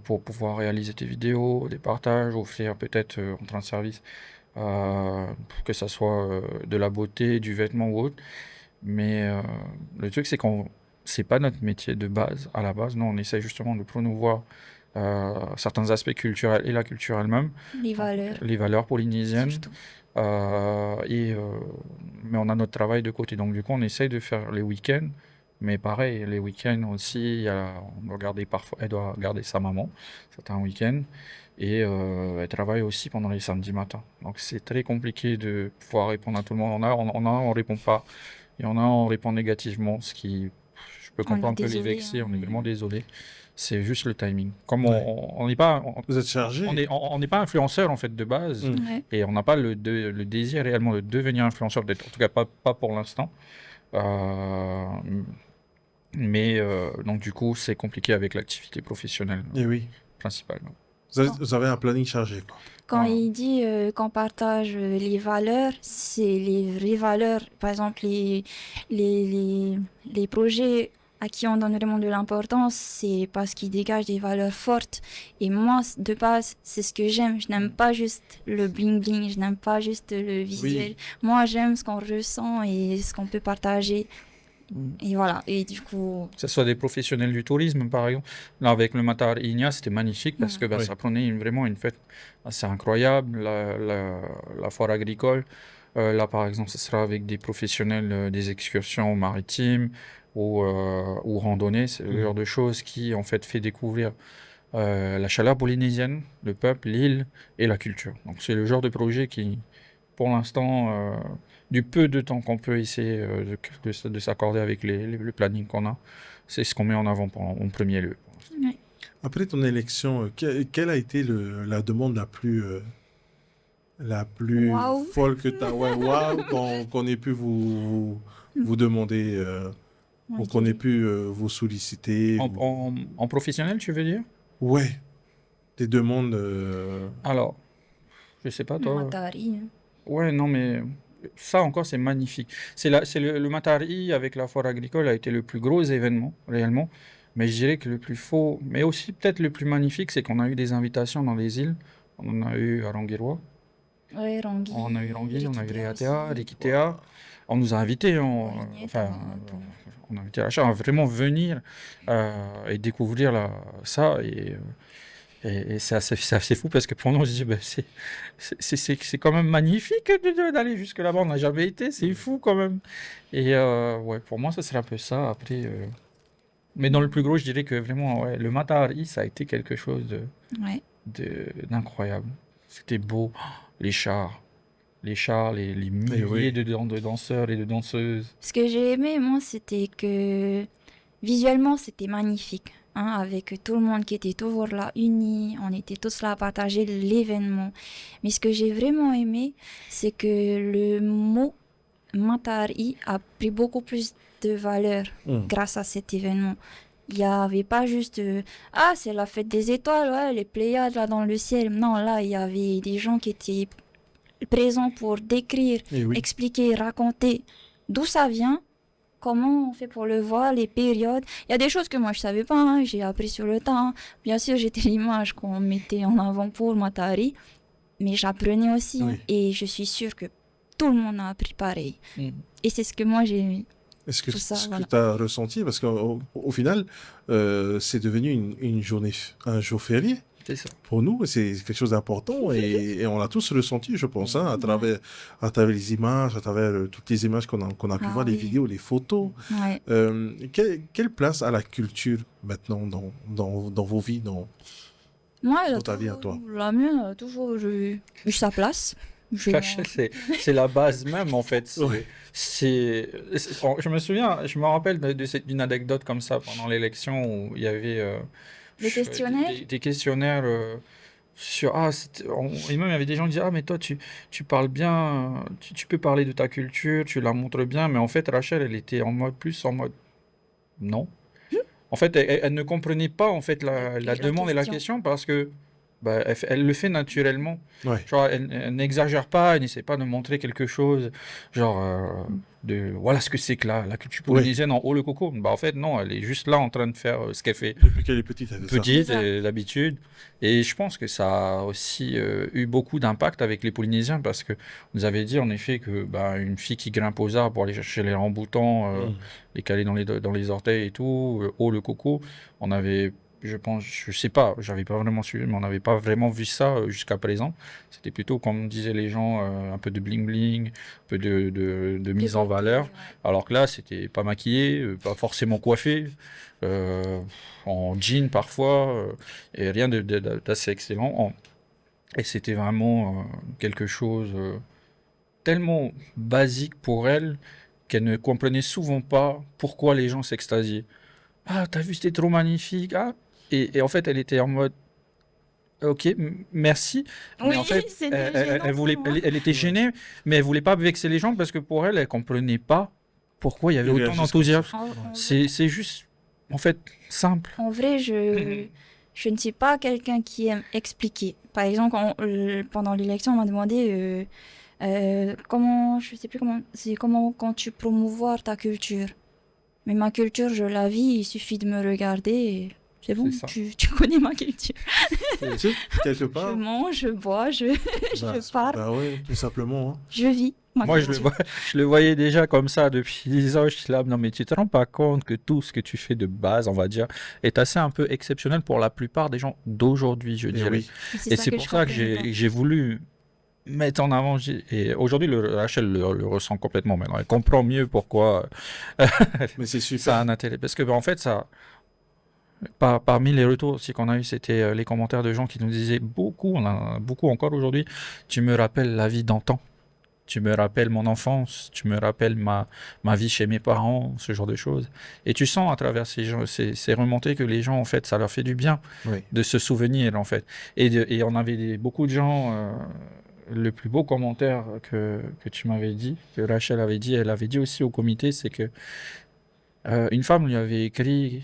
pour pouvoir réaliser tes vidéos, des partages, offrir peut-être en train de service, que ça soit de la beauté, du vêtement ou autre. Mais le truc, c'est qu'on c'est pas notre métier de base, à la base. Nous, on essaie justement de promouvoir certains aspects culturels et la culture elle-même, Les valeurs, les valeurs polynésiennes. surtout. Mais on a notre travail de côté. Donc, du coup, on essaye de faire les week-ends. Mais pareil, les week-ends aussi, elle doit garder sa maman certains week-ends. Et elle travaille aussi pendant les samedis matins. Donc, c'est très compliqué de pouvoir répondre à tout le monde. On répond pas. Et on répond négativement, ce qui, je peux On est comprendre que les désolé, vexer, hein, on est mais- vraiment désolé. C'est juste le timing. Comme Ouais. on n'est pas, Vous êtes chargé? on n'est pas influenceur en fait de base. Mm. Ouais. Et on n'a pas le désir réellement de devenir influenceur, en tout cas pas pour l'instant. Mais donc du coup, c'est compliqué avec l'activité professionnelle Et oui. principalement. Vous avez un planning chargé, quoi. Quand Voilà. il dit qu'on partage les valeurs, c'est les vraies valeurs. Par exemple, les projets à qui on donne vraiment de l'importance, c'est parce qu'ils dégagent des valeurs fortes. Et moi, de base, c'est ce que j'aime. Je n'aime pas juste le bling-bling, je n'aime pas juste le visuel. Oui. Moi, j'aime ce qu'on ressent et ce qu'on peut partager. Et voilà. Et du coup, Que ce soit des professionnels du tourisme, par exemple. Là, avec le Matar Igna, c'était magnifique parce que Oui. ça prenait vraiment une fête assez incroyable. La foire agricole, là, par exemple, ce sera avec des professionnels des excursions maritimes ou randonnées. C'est le genre de choses qui, en fait, fait découvrir la chaleur polynésienne, le peuple, l'île et la culture. Donc, c'est le genre de projet qui, pour l'instant, du peu de temps qu'on peut essayer de s'accorder avec le planning qu'on a, c'est ce qu'on met en avant en premier lieu. ouais. Après ton élection, quelle a été la demande la plus Waouh. folle que tu as, ouais, waouh, qu'on ait pu vous demander, ou qu'on ait Ok. pu vous solliciter? En professionnel, tu veux dire? Ouais, des demandes. Alors, je sais pas, toi. Matari. Ouais, non, mais ça encore, c'est magnifique. C'est le Matari avec la foire agricole a été le plus gros événement, réellement. Mais je dirais que le plus faux, mais aussi peut-être le plus magnifique, c'est qu'on a eu des invitations dans les îles. On en a eu à Rangiroa, Ouais, on a eu Rangui, Rangui, on a eu Rikitea Reatea, aussi. Rikitea. On nous a invités, Origneta, on a invité Rachel à vraiment venir et découvrir ça. Et c'est assez fou parce que pour nous, on se dit, bah, c'est quand même magnifique d'aller jusque là-bas. On n'a jamais été, c'est fou quand même. Et ouais, pour moi, ça serait un peu ça. Après, mais dans le plus gros, je dirais que vraiment, ouais, le Matahari, ça a été quelque chose Ouais. d'incroyable. C'était beau. Les chars. Les milliers oui. de danseurs et de danseuses. Ce que j'ai aimé, moi, c'était que visuellement, c'était magnifique. Hein, avec tout le monde qui était toujours là, unis, on était tous là à partager l'événement. Mais ce que j'ai vraiment aimé, c'est que le mot Matari a pris beaucoup plus de valeur grâce à cet événement. Il n'y avait pas juste ah, c'est la fête des étoiles, ouais, les Pléiades là dans le ciel. Non, là, il y avait des gens qui étaient présents pour décrire, Et oui. expliquer, raconter d'où ça vient, comment on fait pour le voir, les périodes. Il y a des choses que moi je savais pas, hein, j'ai appris sur le temps. Bien sûr, j'étais l'image qu'on mettait en avant pour Matari, mais j'apprenais aussi. Oui. Et je suis sûre que tout le monde a appris pareil. Mm. Et c'est ce que moi j'ai aimé. Est-ce que Tout ça, ce voilà. que tu as ressenti, parce qu'au final, c'est devenu une journée, un jour férié. C'est ça. Pour nous, c'est quelque chose d'important et on l'a tous ressenti, je pense, hein, à travers les images, à travers toutes les images qu'on a pu Ah voir, les oui. vidéos, les photos. Ouais. Quelle place a la culture maintenant dans vos vies, Moi, elle a dans ta vie à toujours- toi? la mienne a toujours eu sa place. Je- Rachel, c'est la base même, en fait. Ouais. Je me souviens, je me rappelle d'une anecdote comme ça pendant l'élection où il y avait Des questionnaires? des questionnaires sur et même il y avait des gens qui disaient, ah mais toi tu parles bien, tu peux parler de ta culture, tu la montres bien, mais en fait Rachel elle était plus en mode non. En fait elle ne comprenait pas en fait la La demande et la question. question parce que bah, elle le fait naturellement. Ouais. Genre, elle n'exagère pas, elle n'essaie pas de montrer quelque chose, genre, voilà ce que c'est que la culture polynésienne en haut le coco. Bah, en fait, non, elle est juste là en train de faire ce qu'elle fait Depuis qu'elle est petite, elle fait ça. petite, C'est ça. d'habitude. Et je pense que ça a aussi eu beaucoup d'impact avec les Polynésiens parce que vous avez dit en effet que bah, une fille qui grimpe aux arbres pour aller chercher les ramboutans, les caler dans les orteils et tout, haut le coco, on avait. Je pense, je sais pas, j'avais pas vraiment suivi, mais on n'avait pas vraiment vu ça jusqu'à présent. C'était plutôt, comme disaient les gens, un peu de bling bling, un peu de mise en beauté, valeur. ouais. Alors que là, c'était pas maquillé, pas forcément coiffé, en jean parfois, et rien d'assez excellent. Et c'était vraiment quelque chose tellement basique pour elle qu'elle ne comprenait souvent pas pourquoi les gens s'extasiaient. Ah, t'as vu, c'était trop magnifique. Ah. Et en fait, elle était en mode, ok, merci. Mais Oui, en fait, c'était elle gênant voulait, pour moi. elle était gênée, mais elle voulait pas vexer les gens parce que pour elle, elle comprenait pas pourquoi il y avait Il autant réagit d'enthousiasme. En C'est juste, en fait, simple. En vrai, je ne suis pas quelqu'un qui aime expliquer. Par exemple, pendant l'élection, on m'a demandé comment, je sais plus comment, c'est comment quand tu promouvoir ta culture. Mais ma culture, je la vis, il suffit de me regarder et c'est bon, C'est ça. tu connais ma culture. Tu sais, quelque Je part. mange, je bois, je parle, Bah ouais, tout simplement. Hein. je vis ma Moi, culture. je le voyais déjà comme ça depuis 10 ans. Je suis là, non, mais tu te rends pas compte que tout ce que tu fais de base, on va dire, est assez un peu exceptionnel pour la plupart des gens d'aujourd'hui, je Et dirais. oui. C'est Et ça c'est que pour je ça que comprenais pas. j'ai voulu mettre en avant. Et aujourd'hui, Rachel le ressent complètement maintenant. Elle comprend mieux pourquoi Mais c'est ça a super. un intérêt. Parce que, en fait, parmi les retours aussi qu'on a eu, c'était les commentaires de gens qui nous disaient beaucoup, on en a beaucoup encore aujourd'hui, tu me rappelles la vie d'antan. Tu me rappelles mon enfance, tu me rappelles ma vie chez mes parents, ce genre de choses. Et tu sens à travers ces remontées que les gens, en fait, ça leur fait du bien Oui. de se souvenir, en fait. Et on avait beaucoup de gens, le plus beau commentaire que tu m'avais dit, que Rachel avait dit, elle avait dit aussi au comité, c'est que une femme lui avait écrit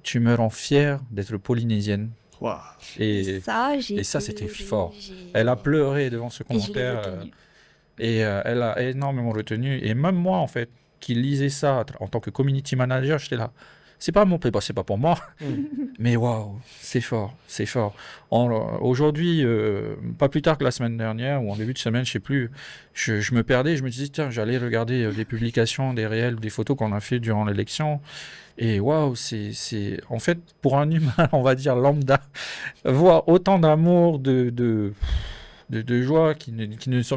tu me rends fière d'être polynésienne. Waouh. Et, J'ai et ça, c'était pleuré, fort. Elle a pleuré devant ce et je l'ai commentaire. retenu. Et elle a énormément retenu. Et même moi, en fait, qui lisais ça en tant que community manager, j'étais là. C'est pas c'est pas pour moi, mais waouh, c'est fort, c'est fort. Aujourd'hui, pas plus tard que la semaine dernière ou en début de semaine, je sais plus, je me perdais, je me disais tiens, j'allais regarder des publications, des réels, des photos qu'on a fait durant l'élection, et waouh, c'est en fait pour un humain, on va dire lambda, voir autant d'amour, de joie qui ne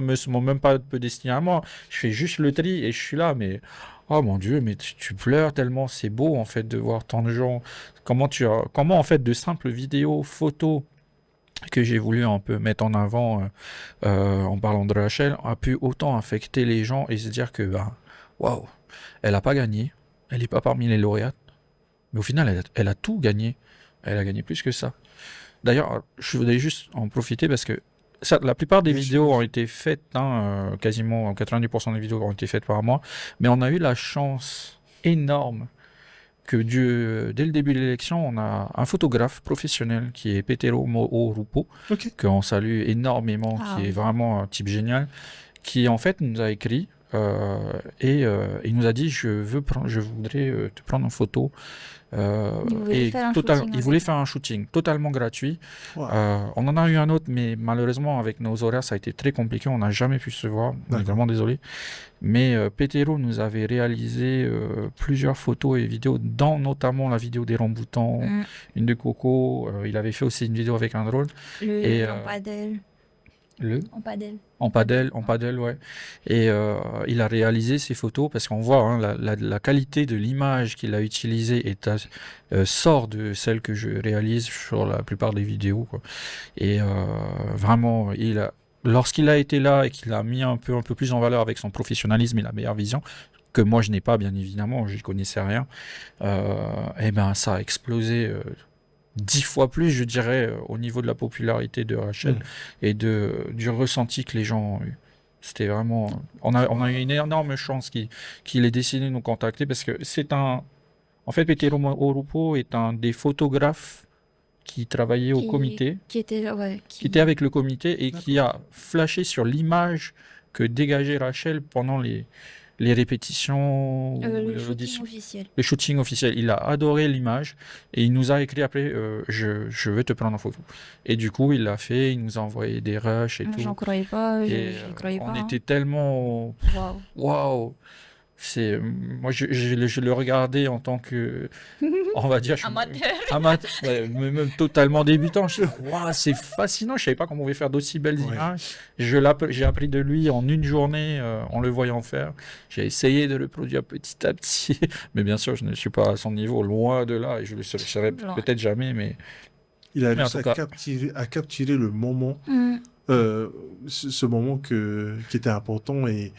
me sont même pas peu destinés à moi. Je fais juste le tri et je suis là, mais oh mon Dieu, mais tu pleures tellement c'est beau en fait de voir tant de gens. Comment en fait de simples vidéos, photos que j'ai voulu un peu mettre en avant en parlant de Rachel a pu autant affecter les gens et se dire que bah, waouh, elle a pas gagné, elle est pas parmi les lauréates, mais au final elle a tout gagné, elle a gagné plus que ça. D'ailleurs, je voudrais juste en profiter parce que la plupart des Bien sûr. vidéos ont été faites, quasiment 90% des vidéos ont été faites par moi, mais on a eu la chance énorme que dès le début de l'élection, on a un photographe professionnel qui est Petero Mo'orupo, Ok. qu'on salue énormément, Ah qui est oui. vraiment un type génial, qui en fait nous a écrit et il nous a dit je voudrais te prendre en photo. Il voulait faire un shooting Il voulait avec faire un shooting totalement gratuit. Waouh. On en a eu un autre, mais malheureusement, avec nos horaires, ça a été très compliqué. On n'a jamais pu se voir. On est D'accord. vraiment désolé. Mais Petero nous avait réalisé plusieurs photos et vidéos, dont notamment la vidéo des ramboutans, Mm. une de Coco. Il avait fait aussi une vidéo avec un drone. Et, En padel. Le En padel. En padel, ouais. Et il a réalisé ces photos parce qu'on voit hein, la qualité de l'image qu'il a utilisée sort de celle que je réalise sur la plupart des vidéos, quoi. Et vraiment, lorsqu'il a été là et qu'il a mis un peu plus en valeur avec son professionnalisme et la meilleure vision, que moi je n'ai pas bien évidemment, je ne connaissais rien, et ben ça a explosé 10 fois plus, je dirais, au niveau de la popularité de Rachel et du ressenti que les gens ont eu. C'était vraiment... On a eu une énorme chance qu'il ait décidé de nous contacter parce que En fait, Petero Mo'orupo est un des photographes qui travaillait au comité, Qui était, qui était avec le comité et qui a flashé sur l'image que dégageait Rachel pendant les répétitions, le l'audition. shooting officiel. Le shooting officiel. Il a adoré l'image et il nous a écrit après je veux te prendre en photo. Et du coup, il l'a fait, il nous a envoyé des rushs et tout. J'en croyais pas, je Et n'y croyais pas. on hein. était tellement Waouh. waouh. Moi, je le regardais en tant que, on va dire, amateur, ouais, même totalement débutant. Je dis, waouh, c'est fascinant. Je savais pas comment on pouvait faire d'aussi belles Ouais. images. J'ai appris de lui en une journée en le voyant faire. J'ai essayé de le produire petit à petit, mais bien sûr, je ne suis pas à son niveau, loin de là, et je le serai Loin. peut-être jamais. Mais Il a Mais en réussi tout cas- à capturer le moment, Mm. ce moment qui était important et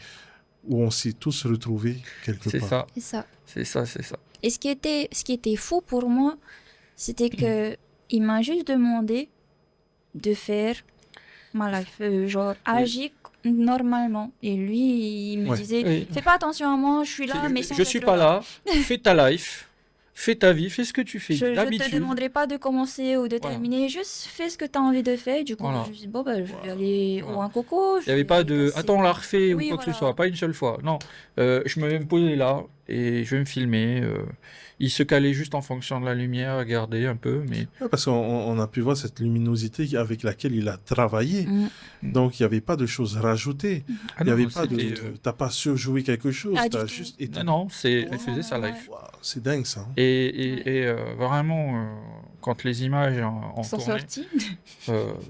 où on s'est tous retrouvés quelque c'est part. ça, C'est ça. c'est ça, c'est ça. Et ce qui était fou pour moi, c'était que il m'a juste demandé de faire ma life, genre agir normalement. Et lui, il me Ouais. disait, Oui. fais pas attention à moi, je suis là, mais sans Je suis être pas là. là, fais ta life, fais ta vie, fais ce que tu fais Je te d'habitude. demanderai pas de commencer ou de Voilà. terminer, juste fais ce que tu as envie de faire. Du coup, Voilà. je me suis dit, bon, bah, je vais aller Voilà. au un coco. Il n'y avait pas de passer... attends, on la refait ou Oui, quoi que ce voilà. soit, pas une seule fois. Non, je me vais me poser là et je vais me filmer. Il se calait juste en fonction de la lumière, regarder un peu, mais Ouais, parce qu'on a pu voir cette luminosité avec laquelle il a travaillé. Mm. Donc, il n'y avait pas de choses rajoutées. ah Il n'y non, avait pas de. c'était, T'as pas surjoué quelque chose. Ah, T'as du tout. juste été. non, elle faisait sa Ouais. life. Waouh, c'est dingue ça. Et vraiment, quand les images ont Ils sont tourné, sortis.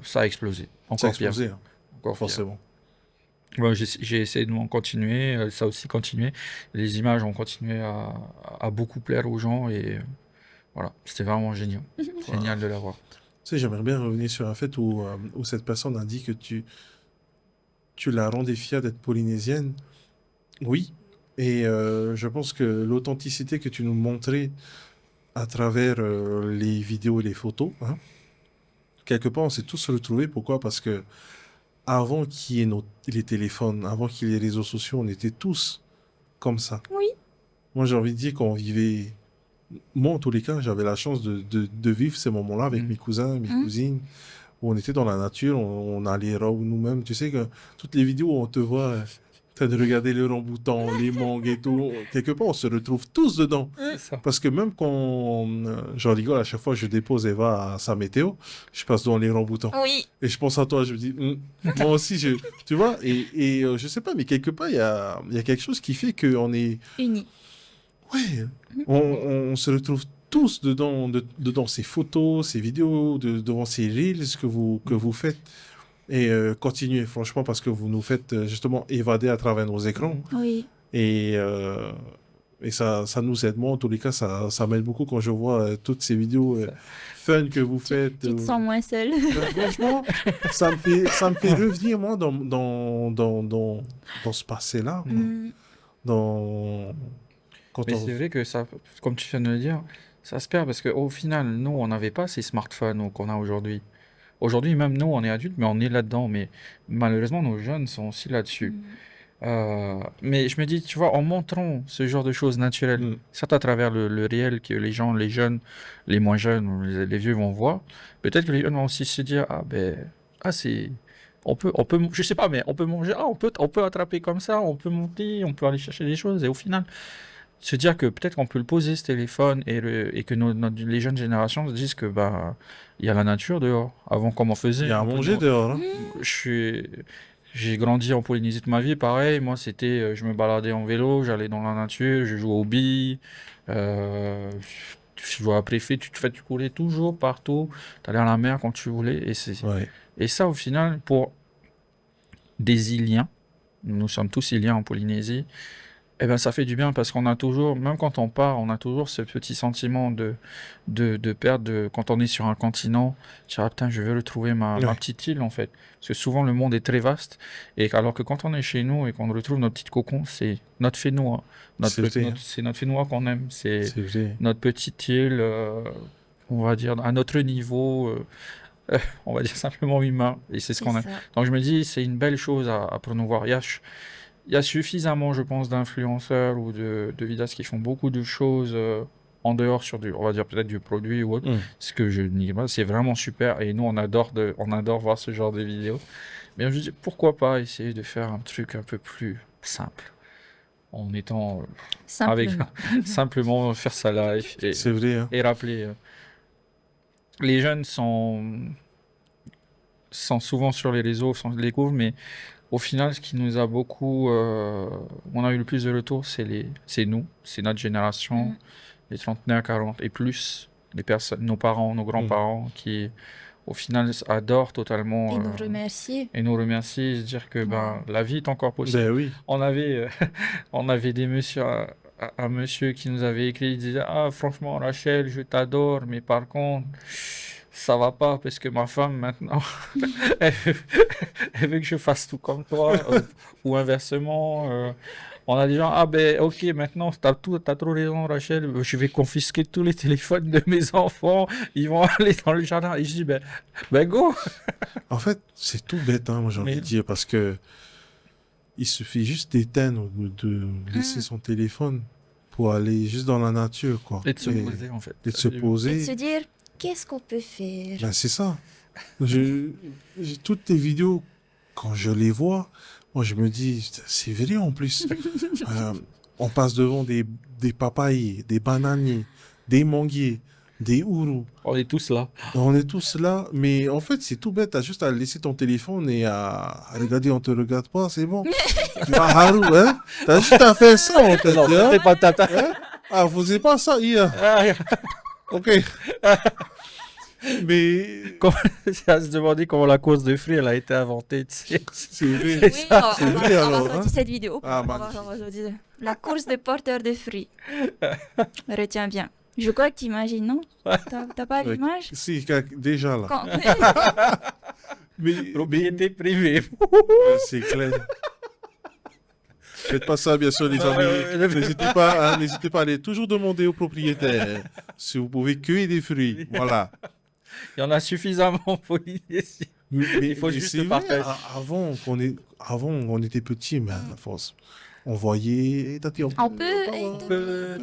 ça a explosé. Ça a Encore pire. explosé, hein, Encore pire. forcément. Ouais, j'ai essayé de m'en continuer, ça a aussi continué. Les images ont continué à beaucoup plaire aux gens et voilà, c'était vraiment génial. Génial de l'avoir. Tu sais, j'aimerais bien revenir sur un fait où cette personne a dit que tu la rendais fière d'être polynésienne. Oui. Et je pense que l'authenticité que tu nous montrais à travers les vidéos et les photos, hein, quelque part, on s'est tous retrouvés. Pourquoi? Parce que avant qu'il y ait les téléphones, avant qu'il y ait les réseaux sociaux, on était tous comme ça. Oui. Moi, j'ai envie de dire qu'on vivait. Moi, en tous les cas, j'avais la chance de vivre ces moments-là avec Mm. mes cousins, mes Mm. cousines, où on était dans la nature, on allait nous-mêmes. Tu sais que toutes les vidéos où on te voit en train de regarder les ramboutans, les mangues et tout, quelque part, on se retrouve tous dedans. C'est ça. Parce que même quand j'en rigole, à chaque fois que je dépose Eva à sa météo, je passe devant les ramboutans. Oui. Et je pense à toi, je me dis, moi aussi, tu vois, et je sais pas, mais quelque part, il y a quelque chose qui fait qu'on est, Unis. ouais, on se retrouve tous dedans ces photos, ces vidéos, devant ces reels que vous faites. Et continuez, franchement, parce que vous nous faites justement évader à travers nos écrans. Oui. Et ça nous aide. Moi, en tous les cas, ça m'aide beaucoup quand je vois toutes ces vidéos fun que vous faites. Tu te sens moins seul. Franchement, ça me fait revenir, moi, dans ce passé-là. Mm. Quand Mais on... c'est vrai que ça, comme tu viens de le dire, ça se perd parce qu'au final, nous, on n'avait pas ces smartphones qu'on a aujourd'hui. Aujourd'hui, même nous, on est adultes, mais on est là-dedans. Mais malheureusement, nos jeunes sont aussi là-dessus. Mais je me dis, tu vois, en montrant ce genre de choses naturelles, Mm. certes à travers le réel que les gens, les jeunes, les moins jeunes, ou les vieux vont voir, peut-être que les jeunes vont aussi se dire, c'est, je sais pas, mais on peut manger, on peut attraper comme ça, on peut monter, on peut aller chercher des choses, et au final, se dire que peut-être qu'on peut le poser ce téléphone et que les jeunes générations se disent que il y a la nature dehors. Avant, comment on faisait? Il y a à manger dehors. Hein. J'ai grandi en Polynésie de ma vie, pareil. Moi, c'était, je me baladais en vélo, j'allais dans la nature, je jouais aux billes. Tu jouais à préfet, tu courais toujours partout. Tu allais à la mer quand tu voulais. Ouais. Et ça, au final, pour des Iliens, nous sommes tous Iliens en Polynésie, eh ben, ça fait du bien parce qu'on a toujours, même quand on part, on a toujours ce petit sentiment de perte quand on est sur un continent. Dire, putain, je veux retrouver ma Ouais. petite île, en fait. Parce que souvent, le monde est très vaste. Et alors que quand on est chez nous et qu'on retrouve notre petit cocon, c'est notre fénois. C'est vrai, hein. C'est notre fénois qu'on aime. C'est C'est vrai. notre petite île, on va dire, à notre niveau, on va dire simplement humain. Et c'est ce C'est qu'on aime. ça. Donc je me dis, c'est une belle chose à promouvoir. Il y a suffisamment, je pense, d'influenceurs ou de vidéastes qui font beaucoup de choses en dehors on va dire peut-être du produit ou autre. Mm. Ce que je nie pas, c'est vraiment super. Et nous, on adore voir ce genre de vidéos. Mais je me dis, pourquoi pas essayer de faire un truc un peu plus simple, en étant Simplement. simplement faire sa live C'est vrai. Hein. et rappeler. Les jeunes sont souvent sur les réseaux, sont les découvrent, mais au final, ce qui nous a beaucoup, on a eu le plus de retours, c'est nous, c'est notre génération, Mm. les trentenaires, 40 et plus, les personnes, nos parents, nos grands-parents, qui au final adorent totalement Et nous remercier. et nous remercient, et se dire que la vie est encore possible. Ben oui. On avait des messieurs, un monsieur qui nous avait écrit, il disait, franchement, Rachel, je t'adore, mais par contre, ça va pas parce que ma femme maintenant, elle veut que je fasse tout comme toi, ou inversement. On a des gens, ok, maintenant, t'as trop raison, Rachel, je vais confisquer tous les téléphones de mes enfants, ils vont aller dans le jardin. Et je dis, ben go! En fait, c'est tout bête, hein, moi j'ai envie Mais- de dire, parce que il suffit juste d'éteindre ou de laisser son téléphone pour aller juste dans la nature, quoi. Et de se poser, en fait. Et de se Et de poser. se dire, qu'est-ce qu'on peut faire? Ben, c'est ça. J'ai toutes tes vidéos, quand je les vois, moi je me dis, c'est vrai en plus. On passe devant des papayers, des bananiers, des manguiers, des ourous. On est tous là. On est tous là, mais en fait c'est tout bête, t'as juste à laisser ton téléphone et à regarder, on te regarde pas, c'est bon. Tu vas Haru, hein? T'as juste à faire ça en fait. Non, hein? c'est pas tata. Hein? Ah, vous faisiez pas ça hier. Ok. Mais C'est à se demander comment la course de fruits elle a été inventée. Tu sais. c'est vrai. Oui, c'est vrai, on va alors, sortir hein. cette vidéo. Ah, On va magnifique. sortir. La course des porteurs de fruits. Retiens bien. Je crois que tu imagines, non? T'as pas Ouais. l'image? Si, déjà là. Quand... Mais Propriété privée. c'est clair. Faites pas ça, bien sûr, les amis. ouais. N'hésitez pas à aller toujours demander au propriétaire si vous pouvez cueillir des fruits. Voilà. Il y en a suffisamment pour ici. Il faut mais juste c'est le vrai, partage. avant, on était petits, mais à force, on voyait. On peut.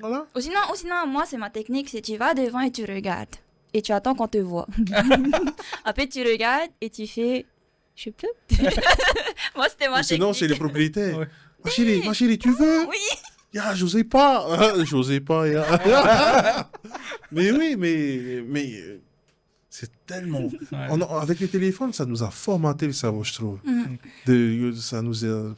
Voilà. Ou sinon, moi, c'est ma technique, c'est tu vas devant et tu regardes. Et tu attends qu'on te voit. Après, tu regardes et tu fais... Je peux? Moi, c'était ma Ou sinon, technique. c'est les propriétaires. Ouais. Ma chérie, tu veux? Oui. Ya, j'osais pas. J'osais pas. Ya. Mais oui, mais c'est tellement. Ouais. Avec les téléphones, ça nous a formaté le cerveau, je trouve. Ça nous a.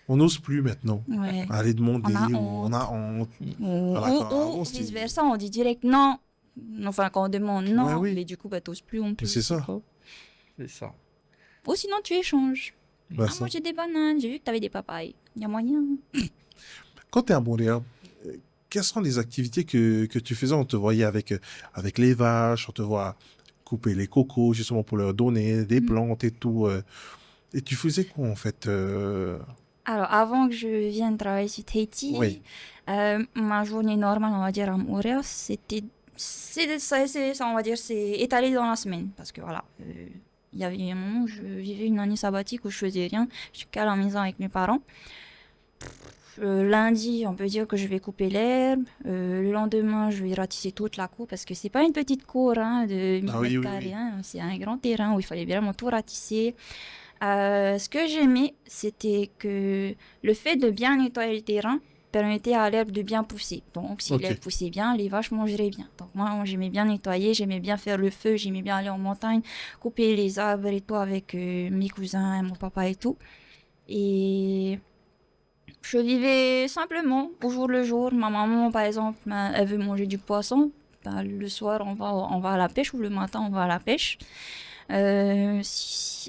On n'ose plus maintenant. Ouais. Aller demander. On a honte. on a honte. Voilà, quand avant, c'était- Vice-versa, on dit direct non. Enfin, quand on demande non, Ouais, oui. mais du coup, bah, t'oses plus en plus. c'est ça. quoi. C'est ça. Ou sinon, tu échanges. Bah, Ah, ça. moi, j'ai des bananes, j'ai vu que t'avais des papayes. Il y a moyen. Quand tu es à Montréal, quelles sont les activités que tu faisais? On te voyait avec les vaches, on te voit couper les cocos justement pour leur donner des plantes et tout. Et tu faisais quoi en fait? Alors, avant que je vienne travailler sur Tahiti, Oui. ma journée normale, on va dire, à Montréal, on va dire, c'est étalé dans la semaine. Parce que voilà, il y avait un moment où je vivais une année sabbatique où je faisais rien. Je suis qu'à la maison avec mes parents. Lundi, on peut dire que je vais couper l'herbe. Le lendemain, je vais ratisser toute la cour parce que c'est pas une petite cour hein, de 1000 Ah oui, mètres oui, carrés. oui. Hein, c'est un grand terrain où il fallait vraiment tout ratisser. Ce que j'aimais, c'était que le fait de bien nettoyer le terrain permettait à l'herbe de bien pousser. Donc, si Ok. l'herbe poussait bien, les vaches mangeraient bien. Donc, moi, j'aimais bien nettoyer, j'aimais bien faire le feu, j'aimais bien aller en montagne, couper les arbres et tout avec mes cousins, mon papa et tout. Et je vivais simplement, au jour le jour. Ma maman, par exemple, elle veut manger du poisson. Ben, le soir, on va à la pêche ou le matin, on va à la pêche.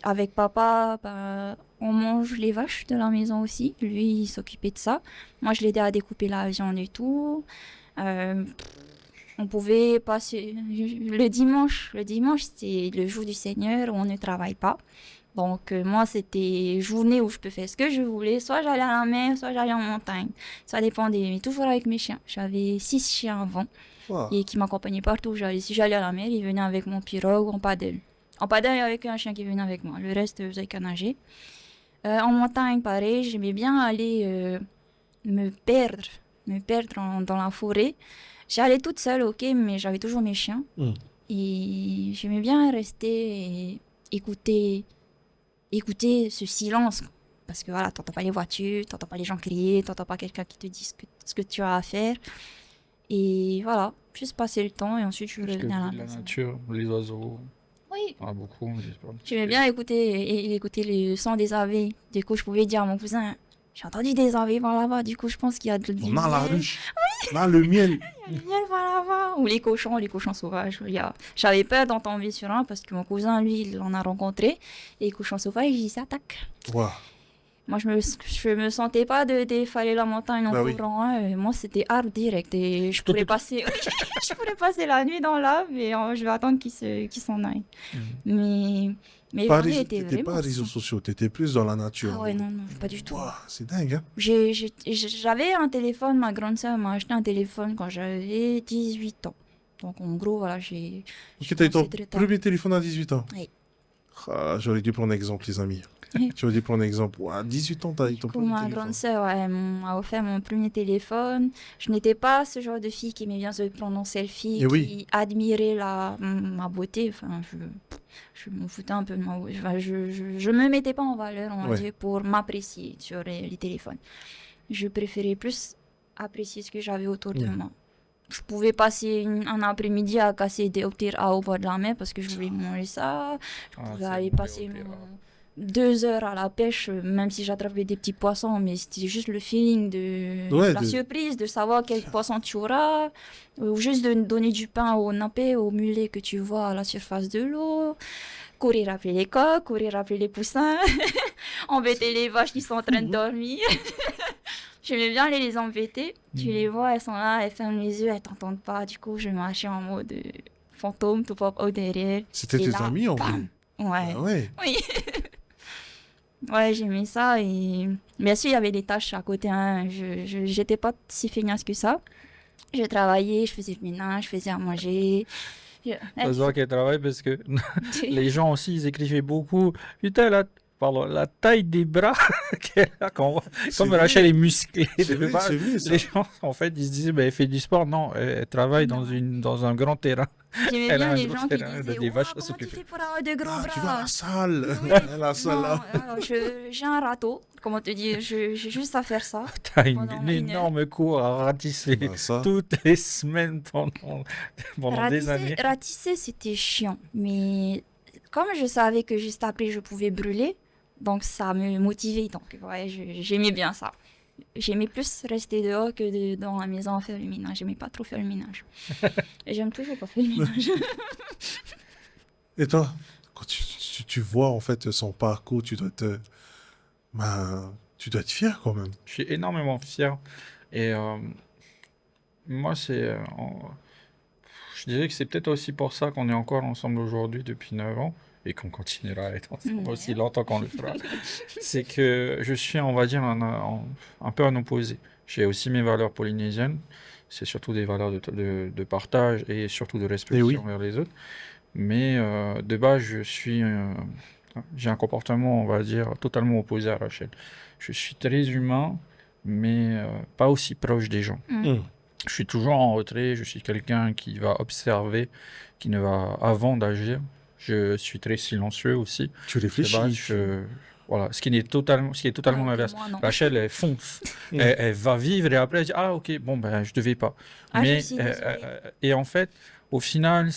Avec papa, ben, on mange les vaches de la maison aussi. Lui, il s'occupait de ça. Moi, je l'aidais à découper la viande et tout. On pouvait passer le dimanche. Le dimanche, c'est le jour du Seigneur où on ne travaille pas. Donc, moi, c'était journée où je peux faire ce que je voulais. Soit j'allais à la mer, soit j'allais en montagne. Ça dépendait, mais toujours avec mes chiens. J'avais 6 chiens avant Wow. et qui m'accompagnaient partout où j'allais. Si j'allais à la mer, ils venaient avec mon pirogue en paddle. En paddle, il y avait un chien qui venait avec moi. Le reste, je faisais qu'à nager. En montagne, pareil, j'aimais bien aller me perdre dans la forêt. J'allais toute seule, ok, mais j'avais toujours mes chiens. Et j'aimais bien rester et écouter ce silence. Parce que voilà, t'entends pas les voitures, t'entends pas les gens crier, t'entends pas quelqu'un qui te dit ce que tu as à faire. Et voilà, juste passer le temps et ensuite je Parce que revenais à la la maison. nature, les oiseaux, Oui, on en a beaucoup. j'aimais bien écouter le son des abeilles. Du coup, je pouvais dire à mon cousin, j'ai entendu des abeilles par là-bas. Du coup, je pense qu'il y a du On a la miel. ruche. On a le miel. Il y a du miel par là-bas. Ou les cochons sauvages. J'avais peur d'en tomber sur un parce que mon cousin, lui, il en a rencontré. Et les cochons sauvages, ils s'attaquent. Wow. Moi, je me sentais pas de défaler la montagne en Bah oui. courant. Hein. Moi, c'était arbre direct. Et je pourrais passer, je pourrais passer la nuit dans l'arbre et je vais attendre qu'il s'en aille. Mais Pas la journée réseau- était T'étais pas vraiment réseaux sombre. sociaux, t'étais plus dans la nature. Ah ouais, non, pas du tout. Wow, c'est dingue, hein? J'avais un téléphone, ma grande sœur m'a acheté un téléphone quand j'avais 18 ans. Donc en gros, voilà, j'ai Ok, t'as eu ton commencé très tard. premier téléphone à 18 ans. Oui. Ah, j'aurais dû prendre exemple, les amis. J'aurais dû prendre exemple. Ouah, 18 ans, t'as eu ton Comme premier ma téléphone. grande sœur, elle m'a offert mon premier téléphone. Je n'étais pas ce genre de fille qui aimait bien se prendre en selfie, Et oui. qui admirait ma beauté. Enfin, je m'en foutais un peu de ma beauté. Enfin, je me mettais pas en valeur, on va Ouais. dire, pour m'apprécier sur les téléphones. Je préférais plus apprécier ce que j'avais autour de Oui. moi. Je pouvais passer un après-midi à casser des optères au bord de la mer parce que je voulais manger ça. Je Ah, pouvais c'est aller bon, les passer opéras. 2 heures à la pêche, même si j'attrapais des petits poissons, mais c'était juste le feeling de Ouais, la de- surprise, de savoir quel poisson tu auras, ou juste de donner du pain aux nappés, aux mulets que tu vois à la surface de l'eau, courir après les coqs, courir après les poussins, embêter les vaches qui sont en train de dormir. J'aimais bien aller les embêter. Tu les vois, elles sont là, elles ferment les yeux, elles t'entendent pas. Du coup, je marchais en mode fantôme, tout pop au derrière. C'était Et tes là, amis en bam. vrai. Ouais. Ah ouais. Oui. Ouais, j'aimais ça. Et bien sûr, il y avait des tâches à côté. Hein. J'étais pas si feignasse que ça. Je travaillais, je faisais le ménage, je faisais à manger. Ça se voit qu'elle travaille parce que les gens aussi, ils écrivaient beaucoup. Putain, pardon, la taille des bras qu'elle a C'est comme vrai. Rachel est musclée. C'est vrai, c'est vrai, ça. Les gens, en fait, ils se disaient, bah, elle fait du sport. Non, elle travaille Non. dans un grand terrain. J'aimais Elle a bien un les gros gens qui terrain de disaient des Waouh, vaches à comment tu s'occuper. fais pour avoir de grands Ah, tu vas à bras? la salle. Oui. La salle Non, là. alors j'ai un râteau. Comment te dire, j'ai juste à faire ça. T'as Pendant une une heure. énorme cour à ratisser Bah, ça. toutes les semaines pendant des années. Ratisser, c'était chiant. Mais comme je savais que juste après, je pouvais brûler, donc ça me motivait. Donc, ouais, j'aimais bien ça. J'aimais plus rester dehors que dans la maison à faire le ménage. J'aimais pas trop faire le ménage. Et j'aime toujours pas faire le ménage. Et toi, quand tu vois en fait son parcours, tu dois être fier quand même. Je suis énormément fier. Et moi, je dirais que c'est peut-être aussi pour ça qu'on est encore ensemble aujourd'hui depuis 9 ans et qu'on continuera à être ensemble Ouais. aussi longtemps qu'on le fera. C'est que je suis, on va dire, un peu un opposé. J'ai aussi mes valeurs polynésiennes. C'est surtout des valeurs de partage et surtout de respect Eh aussi oui. envers les autres. Mais de base, j'ai un comportement, on va dire, totalement opposé à Rachel. Je suis très humain, mais pas aussi proche des gens. Hum. Je suis toujours en retrait, je suis quelqu'un qui va observer, qui ne va avant d'agir. Je suis très silencieux aussi. Tu De réfléchis. base, voilà, ce qui est totalement Alors que l'inverse. moi, non. Rachel, elle fonce, Hum. elle va vivre et après elle dit ah ok bon ben je devais pas. Ah, je Mais suis désolée. et en fait au final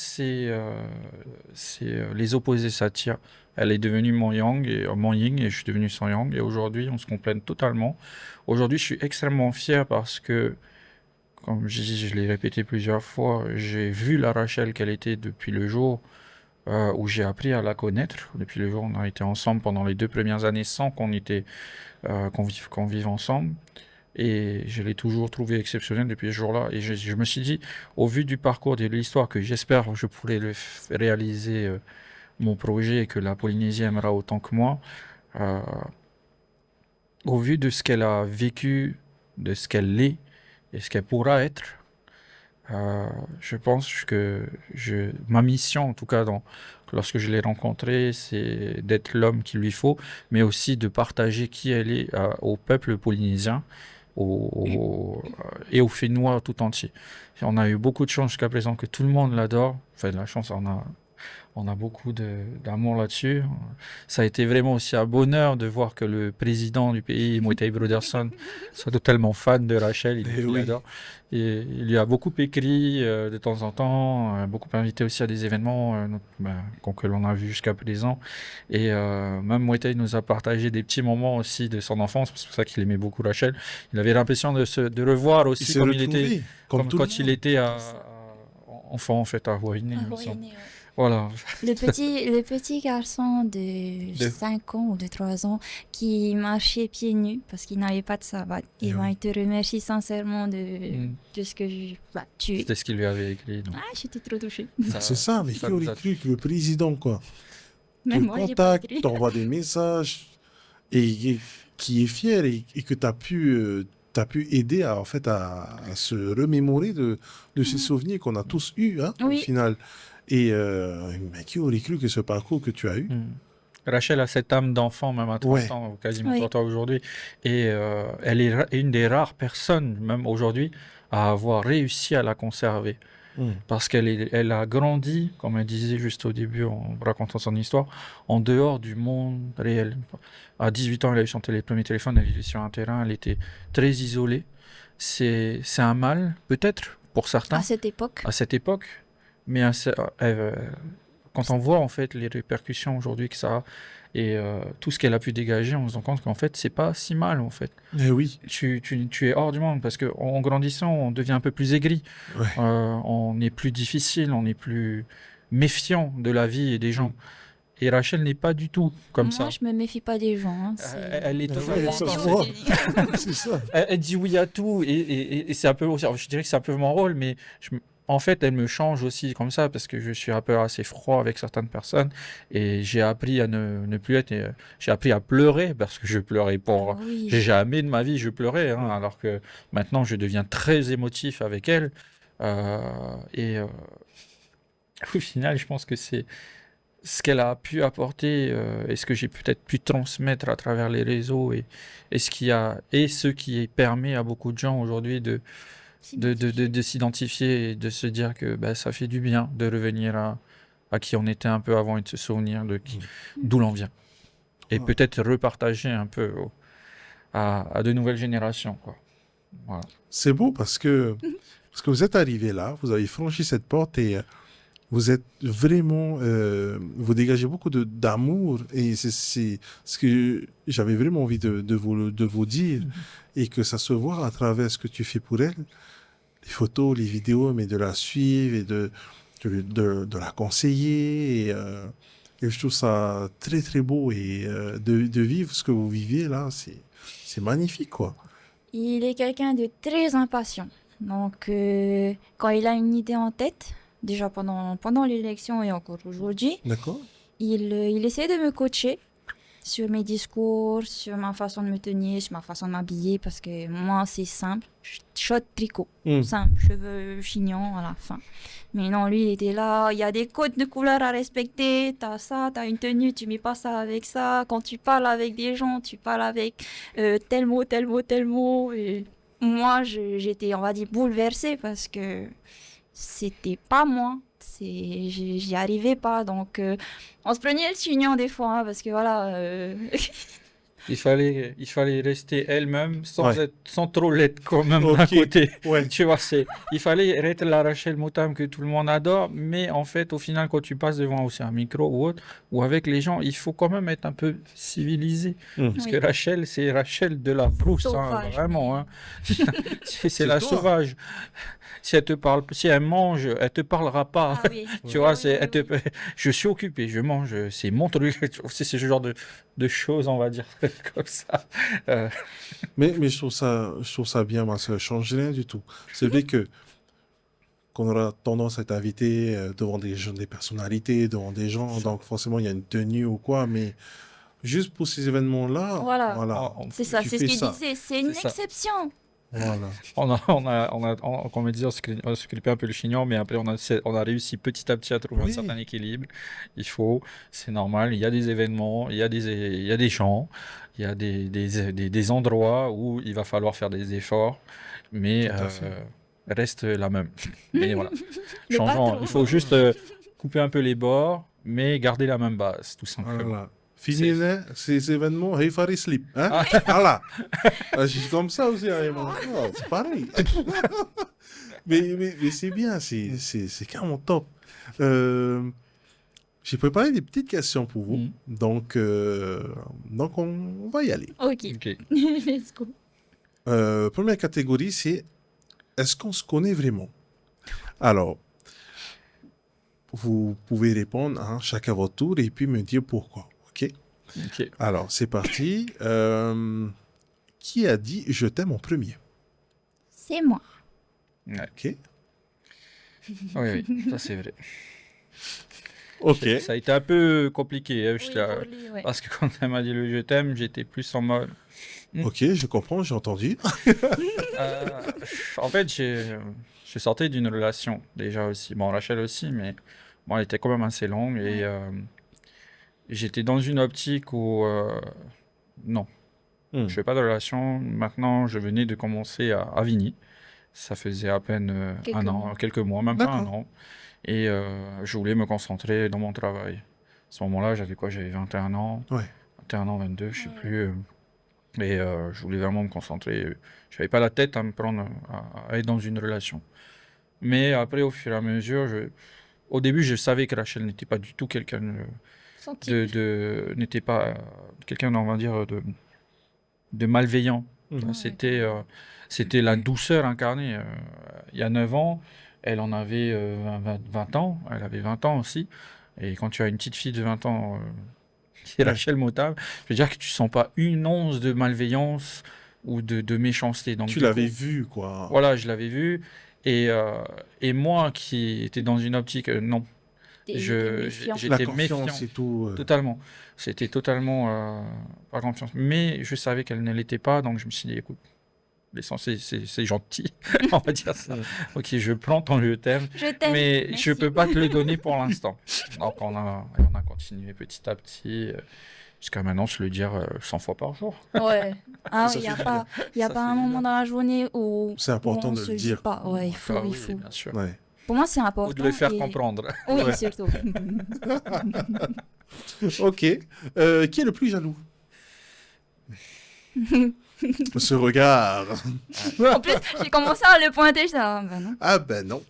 les opposés s'attirent. Elle est devenue mon yin et je suis devenu son yang et aujourd'hui on se complète totalement. Aujourd'hui je suis extrêmement fier parce que comme je l'ai répété plusieurs fois, j'ai vu la Rachel qu'elle était depuis le jour où j'ai appris à la connaître. Depuis le jour où on a été ensemble pendant les 2 premières années sans qu'on vive ensemble. Et je l'ai toujours trouvé exceptionnel depuis ce jour-là. Et je me suis dit, au vu du parcours de l'histoire, que j'espère je pourrai réaliser mon projet et que la Polynésie aimera autant que moi, euh, au vu de ce qu'elle a vécu, de ce qu'elle est et ce qu'elle pourra être, je pense que ma mission, en tout cas, lorsque je l'ai rencontrée, c'est d'être l'homme qu'il lui faut, mais aussi de partager qui elle est au peuple polynésien et au Fénois tout entier. Et on a eu beaucoup de chance jusqu'à présent que tout le monde l'adore. Enfin, de la chance, on a beaucoup d'amour là-dessus. Ça a été vraiment aussi un bonheur de voir que le président du pays, Moetai Broderson, soit totalement fan de Rachel. Eh Il oui. l'adore. Et il lui a beaucoup écrit de temps en temps, beaucoup invité aussi à des événements que l'on a vus jusqu'à présent. Et même Moetai nous a partagé des petits moments aussi de son enfance. C'est pour ça qu'il aimait beaucoup Rachel. Il avait l'impression de revoir Il aussi s'est comme il était, retrouvé, comme tout le quand il monde. était enfant en fait à Hawaii. il me semble. Voilà. Le petit garçon de De- 5 ans ou de 3 ans qui marchait pieds nus parce qu'il n'avait pas de savate. Et Et ben, oui. il te remercie sincèrement Mm. de ce que tu es. C'était ce qu'il lui avait écrit. Donc. Ah, j'étais trop touchée. C'est ça, mais qui ça nous aurait a- cru que le président, quoi, Même te moi, j'ai pas contacte, écrit. t'envoie des messages et qui est fier et que t'as pu aider en fait, à se remémorer de ces souvenirs qu'on a tous eus, hein, au Oui. final. Et mais qui aurait cru que ce parcours que tu as eu, Mm. Rachel a cette âme d'enfant, même à 30 Ouais. ans, ou quasiment Oui. 30 ans aujourd'hui. Et elle est une des rares personnes, même aujourd'hui, à avoir réussi à la conserver. Hmm. Parce elle a grandi, comme elle disait juste au début en racontant son histoire, en dehors du monde réel. À 18 ans, elle a eu son premier téléphone, elle vivait sur un terrain, elle était très isolée. C'est un mal, peut-être, pour À certains, cette époque. à cette époque, mais quand on voit en fait les répercussions aujourd'hui que ça a et tout ce qu'elle a pu dégager, on se rend compte qu'en fait, c'est pas si mal en fait. Eh oui. Tu es hors du monde parce qu'en grandissant, on devient un peu plus aigri. Ouais. On est plus difficile, on est plus méfiant de la vie et des gens. Et Rachel n'est pas du tout comme ça. Moi, je me méfie pas des gens. Hein, Elle est Ah totalement ouais, ça Merci se au voit. feeling. C'est ça. elle dit oui à tout et c'est un peu, je dirais que c'est un peu mon rôle, mais en fait, elle me change aussi comme ça parce que je suis un peu assez froid avec certaines personnes et j'ai appris à ne plus être. J'ai appris à pleurer parce que je pleurais pour. Ah oui. J'ai jamais de ma vie je pleurais, hein, alors que maintenant je deviens très émotif avec elle. Et au final, je pense que c'est ce qu'elle a pu apporter et ce que j'ai peut-être pu transmettre à travers les réseaux et ce qui permet à beaucoup de gens aujourd'hui de s'identifier et de se dire que bah, ça fait du bien de revenir à qui on était un peu avant et de se souvenir d'où l'on vient. Et Ouais. peut-être repartager un peu à de nouvelles générations, quoi. Voilà. C'est beau parce que vous êtes arrivé là, vous avez franchi cette porte et vous êtes vraiment, vous dégagez beaucoup d'amour et c'est ce que j'avais vraiment envie de vous dire et que ça se voit à travers ce que tu fais pour elle, les photos, les vidéos, mais de la suivre et de la conseiller et je trouve ça très très beau et de vivre ce que vous vivez là, c'est magnifique quoi. Il est quelqu'un de très impatient. Donc, quand il a une idée en tête, déjà pendant l'élection et encore aujourd'hui, D'accord? il essaie de me coacher sur mes discours, sur ma façon de me tenir, sur ma façon de m'habiller, parce que moi, c'est simple. Short tricot, Hmm. simple, cheveux chignons à la fin. Mais non, lui, il était là, il y a des codes de couleurs à respecter, t'as ça, t'as une tenue, tu mets pas ça avec ça. Quand tu parles avec des gens, tu parles avec tel mot, tel mot, tel mot. Et moi, j'étais, on va dire, bouleversée parce que c'était pas moi. J'y arrivais pas, donc on se prenait le chignon des fois, hein, parce que voilà. Il fallait rester elle-même Ouais. sans trop l'être quand même d'un Ok. côté. Ouais. Tu vois, il fallait être la Rachel Moutam que tout le monde adore, mais en fait, au final, quand tu passes devant aussi un micro ou autre, ou avec les gens, il faut quand même être un peu civilisé. Hmm. Parce Oui. que Rachel, c'est Rachel de la brousse, hein, Sauvage, vraiment. mais- Hein. C'est C'est la toi. sauvage. Si elle te parle, si elle mange, elle te parlera pas. Ah oui. Tu vois, Oui, oui, elle oui, oui. je suis occupé, je mange, c'est mon truc. C'est ce genre de choses, on va dire, comme ça. Euh, Mais je trouve ça bien, moi, ça change rien du tout. C'est vrai que qu'on aura tendance à être invité devant des personnalités, devant des gens, donc forcément il y a une tenue ou quoi, mais juste pour ces événements-là, Voilà. C'est ça, tu c'est ce fais qu'il ça. disait, c'est une C'est ça. exception. Voilà. comme on disait, on a scripté un peu le chignon, mais après on a réussi petit à petit à trouver un Oui. certain équilibre. C'est normal, il y a des événements, il y a des gens, il y a des endroits où il va falloir faire des efforts, mais Tout à fait. reste la même. Mais voilà, Mais pas changeant, trop. il faut juste couper un peu les bords, mais garder la même base, tout simplement. Voilà. Fini là, ces événements, hey, Farid slip. Hein? Voilà. Je suis comme ça aussi, hein, oh, c'est pareil. mais c'est bien, c'est carrément top. J'ai préparé des petites questions pour vous, Mhm. donc on va y aller. Ok, Ok. let's go. Première catégorie, c'est est-ce qu'on se connaît vraiment? Alors, vous pouvez répondre hein, chacun à votre tour et puis me dire pourquoi. Ok? Ok. Alors, c'est parti. Qui a dit je t'aime en premier? C'est moi. Ouais. Ok. Oui, ça c'est vrai. Ok. Ça a été un peu compliqué, hein, Oui, pour lui, ouais. parce que quand elle m'a dit le je t'aime, j'étais plus en mode. Ok, je comprends, j'ai entendu. Euh, En fait, je sortais d'une relation déjà aussi. Bon, Rachel aussi, mais bon, elle était quand même assez longue j'étais dans une optique où non, Hmm. je fais pas de relation. Maintenant, je venais de commencer à Vigny. Ça faisait à peine Quelques un an, mois. quelques mois, même pas un D'accord. an. Et je voulais me concentrer dans mon travail. À ce moment-là, j'avais quoi? J'avais 21 ans, Ouais. 21 ans, 22, je sais Ouais. plus. Et je voulais vraiment me concentrer. J'avais pas la tête à me prendre, à être dans une relation. Mais après, au fur et à mesure, au début, je savais que Rachel n'était pas du tout quelqu'un Son type. n'était pas quelqu'un, on va dire, de malveillant. Mhm. Ouais, C'était carrément. c'était la douceur incarnée. Il y a 9 ans, elle en avait 20 ans. Elle avait 20 ans aussi. Et quand tu as une petite fille de 20 ans qui est Ouais. Rachel Motable, je veux dire que tu sens pas une once de malveillance ou de méchanceté. Donc, Tu du l'avais coup, vu, quoi. voilà, je l'avais vu. Et moi qui étais dans une optique, non, T'es méfiant. La j'étais confiance méfiant, et tout. totalement. C'était totalement pas confiance. Mais je savais qu'elle ne l'était pas, donc je me suis dit, écoute, l'essentiel, c'est gentil, on va dire ça. Ok, je prends ton je t'aime, Je t'aime. mais je Merci. peux pas te le donner pour l'instant. Donc on a continué petit à petit, jusqu'à maintenant se le dire 100 fois par jour. Ouais. Ah, Ça il n'y a fait pas, y a Ça pas fait un du moment bien. dans la journée où, C'est important où on de se le dit dire. pas. Ouais, Ah il oui, faut. bien sûr. Ouais. Pour moi, c'est important. Ou de le faire et- comprendre. Oui, Ouais. surtout. Ok. Qui est le plus jaloux? Ce regard. En plus, j'ai commencé à le pointer. J'étais là, ben non. Ah ben non.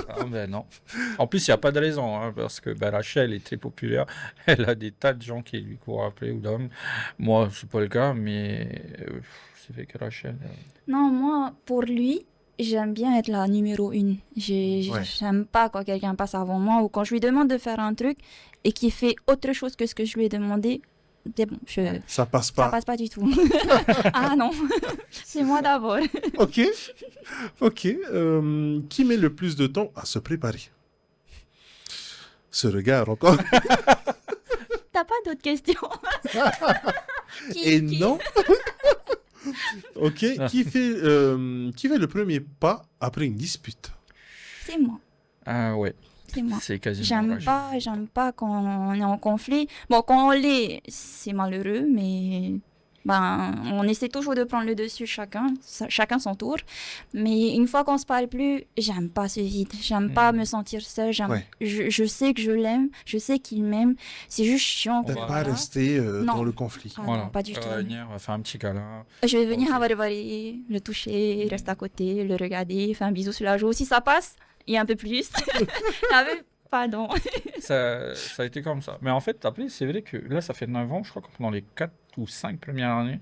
Ah ben non. En plus, il n'y a pas de raison, hein, parce que ben, Rachel est très populaire. Elle a des tas de gens qui lui courent après, ou d'hommes. Moi, c'est pas le cas, mais c'est fait que Rachel. Non, moi, pour lui, j'aime bien être la numéro 1. Ouais. J'aime pas quand quelqu'un passe avant moi ou quand je lui demande de faire un truc et qu'il fait autre chose que ce que je lui ai demandé. C'est bon, Ça passe ça pas. passe pas du tout. Ah non, c'est moi d'abord. Ok. Ok. Qui met le plus de temps à se préparer? Ce regard encore. T'as pas d'autres questions? Et non. Ok. Ah. Qui fait le premier pas après une dispute? C'est moi, Ah ouais, c'est moi. c'est quasiment Rachel. J'aime pas quand on est en conflit. Bon, quand on l'est, c'est malheureux, mais ben, on essaie toujours de prendre le dessus chacun son tour. Mais une fois qu'on se parle plus, j'aime pas ce vide. J'aime pas me sentir seule. Ouais. Je sais que je l'aime, je sais qu'il m'aime. C'est juste chiant. On Peut-être va- pas voilà. rester Non. dans le conflit. Ah Voilà. non, pas du tout. Venir, on va faire un petit câlin. Je vais venir Ok. à Varvari, le toucher, rester à côté, le regarder, faire un bisou sur la joue. Si ça passe, et un peu plus. Ah, mais pardon. Ça a été comme ça. Mais en fait, après, c'est vrai que là, ça fait 9 ans, je crois que pendant les 4 ou 5 premières années,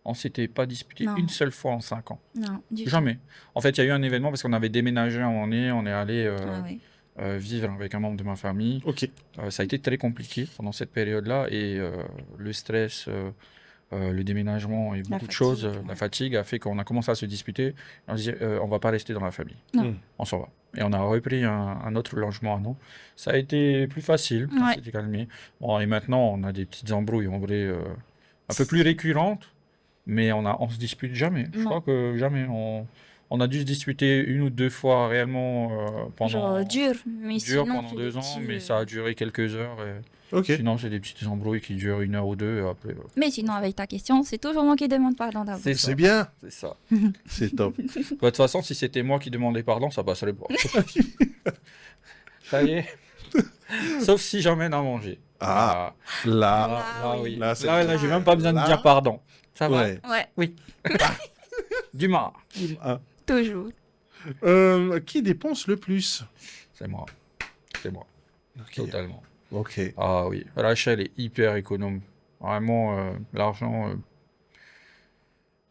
on s'était pas disputé Non. une seule fois en 5 ans. Non, du tout. Jamais. En fait, il y a eu un événement parce qu'on avait déménagé à un moment donné, on est allé Ah ouais. vivre avec un membre de ma famille. Ok. Ça a été très compliqué pendant cette période-là et le stress, le déménagement et beaucoup de choses, fatigue, la ouais. fatigue a fait qu'on a commencé à se disputer. On se dit, on va pas rester dans la famille. Non. Mm. On s'en va. Et on a repris un autre logement à nous. Ça a été plus facile, on Ouais. s'était calmé. Bon, et maintenant, on a des petites embrouilles en vrai un peu plus récurrentes, mais on se dispute jamais. Je Non. crois que jamais. On a dû se disputer une ou deux fois réellement pendant Genre dur, mais dur sinon, pendant c'est 2 des ans, petits, mais ça a duré quelques heures. Et Ok. sinon, c'est des petites embrouilles qui durent 1 heure ou 2. Et après, Mais sinon, avec ta question, c'est toujours moi qui demande pardon d'abord. c'est ça. C'est bien. C'est ça. C'est top. De toute façon, si c'était moi qui demandais pardon, ça passerait pas. Ça y est. Sauf si j'emmène à manger. Ah, Là, là. là, oui. Là, c'est Là, j'ai même pas besoin de Là. dire pardon. Ça va? Ouais. Ouais, Du marre. Ah. toujours. Qui dépense le plus? C'est moi. C'est moi. Ok. Totalement. Ok. Ah oui. Rachel est hyper économe. Vraiment, l'argent.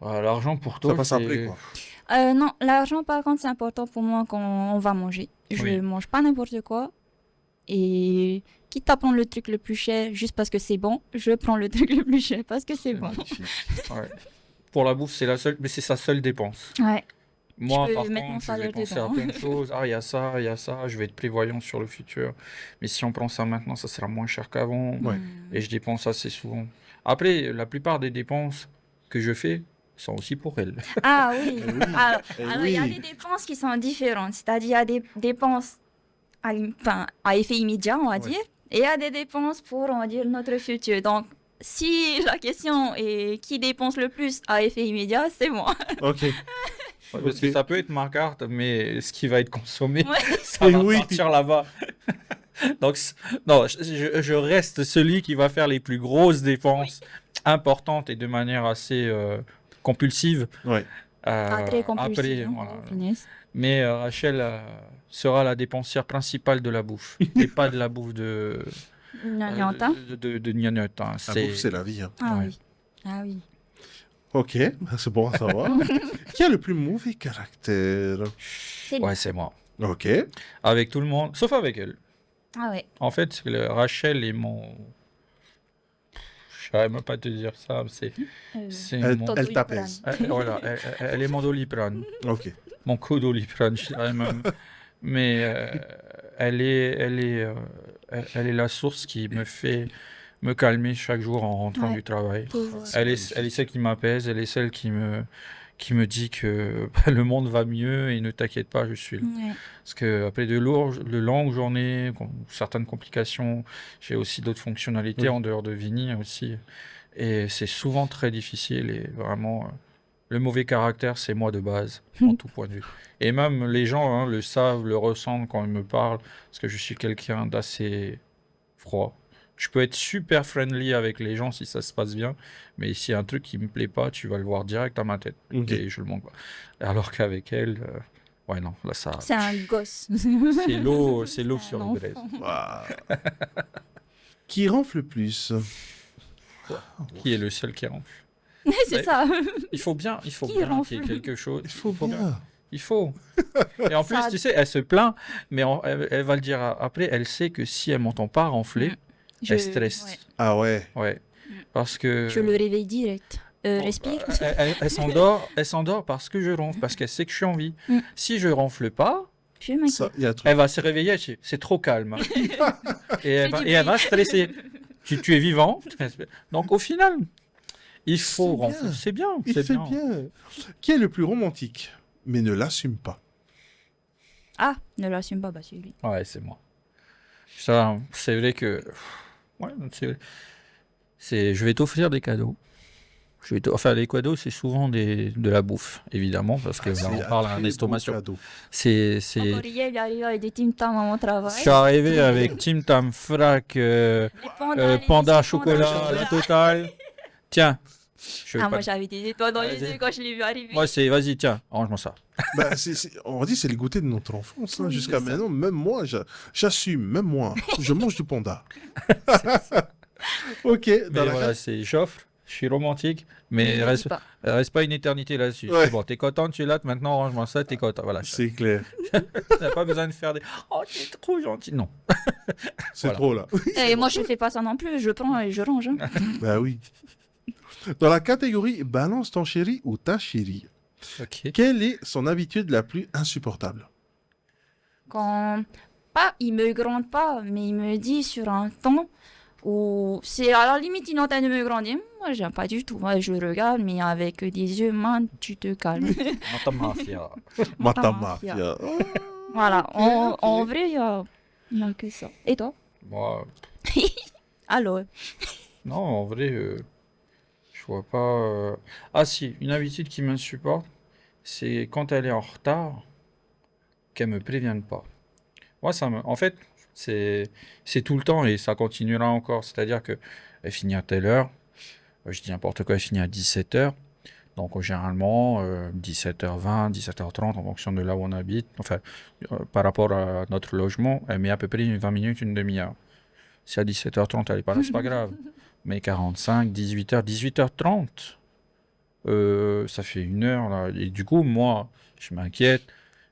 L'argent pour toi, Ça passe c'est- après, quoi. Non, l'argent, par contre, c'est important pour moi quand on va manger. Je Oui. mange pas n'importe quoi. Et quitte à prendre le truc le plus cher juste parce que c'est bon, je prends le truc le plus cher parce que c'est bon. Magnifique. Ouais. Pour la bouffe, c'est la seule, mais c'est sa seule dépense. Ouais. Moi, peux par mettre mon contre, je vais salaire penser dedans. à plein de choses. Ah, il y a ça, il y a ça. Je vais être prévoyant sur le futur. Mais si on prend ça maintenant, ça sera moins cher qu'avant. Ouais. Et je dépense assez souvent. Après, la plupart des dépenses que je fais sont aussi pour elle. Ah oui. Eh oui. Alors, il y a oui. des dépenses qui sont différentes. C'est-à-dire, il y a des dépenses à effet immédiat, on va Ouais. dire. Et il y a des dépenses pour, on va dire, notre futur. Donc, si la question est qui dépense le plus à effet immédiat, c'est moi. Ok. Ouais, parce que Ok. ça peut être ma carte, mais ce qui va être consommé, Ouais. ça va Oui. partir là-bas. Donc, non, je reste celui qui va faire les plus grosses dépenses importantes et de manière assez compulsive. Ouais. Très compulsif. Après, hein. voilà. Oh, punaise. Mais Rachel sera la dépensière principale de la bouffe et pas de la bouffe Gnangnan. de gnognotte, hein. La bouffe, c'est la vie. Hein. Ah Ouais. oui. Ah oui. Ok, c'est bon à savoir. Qui a le plus mauvais caractère? C'est lui. Ouais, c'est moi. Ok. Avec tout le monde, sauf avec elle. Ah ouais. En fait, Rachel est mon. Je saurais même pas te dire ça. C'est Elle, mon. Todo elle Doliprane. t'apaise. Voilà, elle est mon Doliprane. Ok. Mon co-Doliprane, je dirais même. Mais elle est la source qui me fait me calmer chaque jour en rentrant Ouais. du travail. Toujours. Elle est celle qui m'apaise, elle est celle qui me dit que le monde va mieux et ne t'inquiète pas, je suis là. Ouais. Parce que après de longues journées, certaines complications, j'ai aussi d'autres fonctionnalités Oui. en dehors de Vini aussi. Et c'est souvent très difficile et vraiment, le mauvais caractère, c'est moi de base, en tout point de vue. Et même les gens hein, le savent, le ressentent quand ils me parlent, parce que je suis quelqu'un d'assez froid. Je peux être super friendly avec les gens si ça se passe bien, mais s'il y a un truc qui me plaît pas, tu vas le voir direct à ma tête. Ok. Et je le montre pas. Alors qu'avec elle, ouais, non, là, ça. C'est un gosse. C'est l'eau C'est sur un le braise. enfant. Waouh. Qui ronfle le plus? Qui est le seul qui ronfle. C'est Ouais. ça. Il faut bien Qui qu'il y ait ronfle quelque chose. Il faut bien. Il faut. Et en plus, Ça- tu sais, elle se plaint, mais elle va le dire après. Elle sait que si elle m'entend pas ronfler, elle stresse. ouais. Ah ouais. Ouais. Parce que. Je le réveille direct. Respire. Elle s'endort parce que je ronfle, parce qu'elle sait que je suis en vie. Mm. Si je ronfle pas, Je m'inquiète. Ça, il y a un truc. elle va se réveiller, c'est trop calme. et elle Fais du va bruit. stresser. Tu es vivant. Donc au final, il faut C'est bien. ronfler. C'est bien. Il C'est fait bien. bien. Qui est le plus romantique, mais ne l'assume pas? Ah, ne l'assume pas, bah c'est lui. Ouais, c'est moi. Ça, c'est vrai que. Ouais, je vais t'offrir des cadeaux. Enfin, les cadeaux, c'est souvent de la bouffe, évidemment, parce que là, C'est on parle à un très beau estomac. cadeau. C'est. Encore hier, il est arrivé avec des Tim Tam à mon Je travail. suis arrivé avec Tim Tam, Frac, Les pandas, les Panda, biscuits chocolat, la totale. Tiens. Je vais Ah, pas- moi j'avais des étoiles dans les Vas-y. yeux quand je l'ai vu arriver. Moi, c'est. Vas-y, tiens, range-moi ça. Bah, on dit c'est le goûter de notre enfance. Hein. Jusqu'à maintenant, même moi, j'assume, même moi, je mange du panda. Ok, Mais dans la voilà, j'offre, je suis romantique, mais Il reste, dit pas. reste pas une éternité là-dessus. Ouais. C'est bon, t'es content, tu es là, maintenant range-moi ça, t'es content. Voilà. c'est clair. T'as pas besoin de faire des. Oh, t'es trop gentil. Non. C'est Voilà. trop là. Et moi je fais pas ça non plus, je prends et je range. hein. Bah oui. Dans la catégorie balance ton chéri ou ta chérie, Ok. quelle est son habitude la plus insupportable? Quand pas, il me gronde pas, mais il me dit sur un ton où c'est à la limite il est en train de me gronder. Moi j'aime pas du tout. Moi je regarde, mais avec des yeux, man, tu te calmes. Mata mafia. Mata Mafia. Mafia. Oh. Voilà, en vrai, il y a que ça. Et toi? Moi, Alors, non, en vrai, je vois pas. Ah, si, une habitude qui m'insupporte, c'est quand elle est en retard, qu'elle me prévienne pas. Moi, en fait, c'est tout le temps et ça continuera encore. C'est-à-dire que elle finit à telle heure, je dis n'importe quoi, elle finit à 17h. Donc, généralement, 17h20, 17h30, en fonction de là où on habite, enfin, par rapport à notre logement, elle met à peu près 20 minutes, une demi-heure. Si à 17h30, elle n'est pas là, c'est pas grave. Mais 45, 18h, 18h30, ça fait une heure, là. Et du coup, moi, je m'inquiète,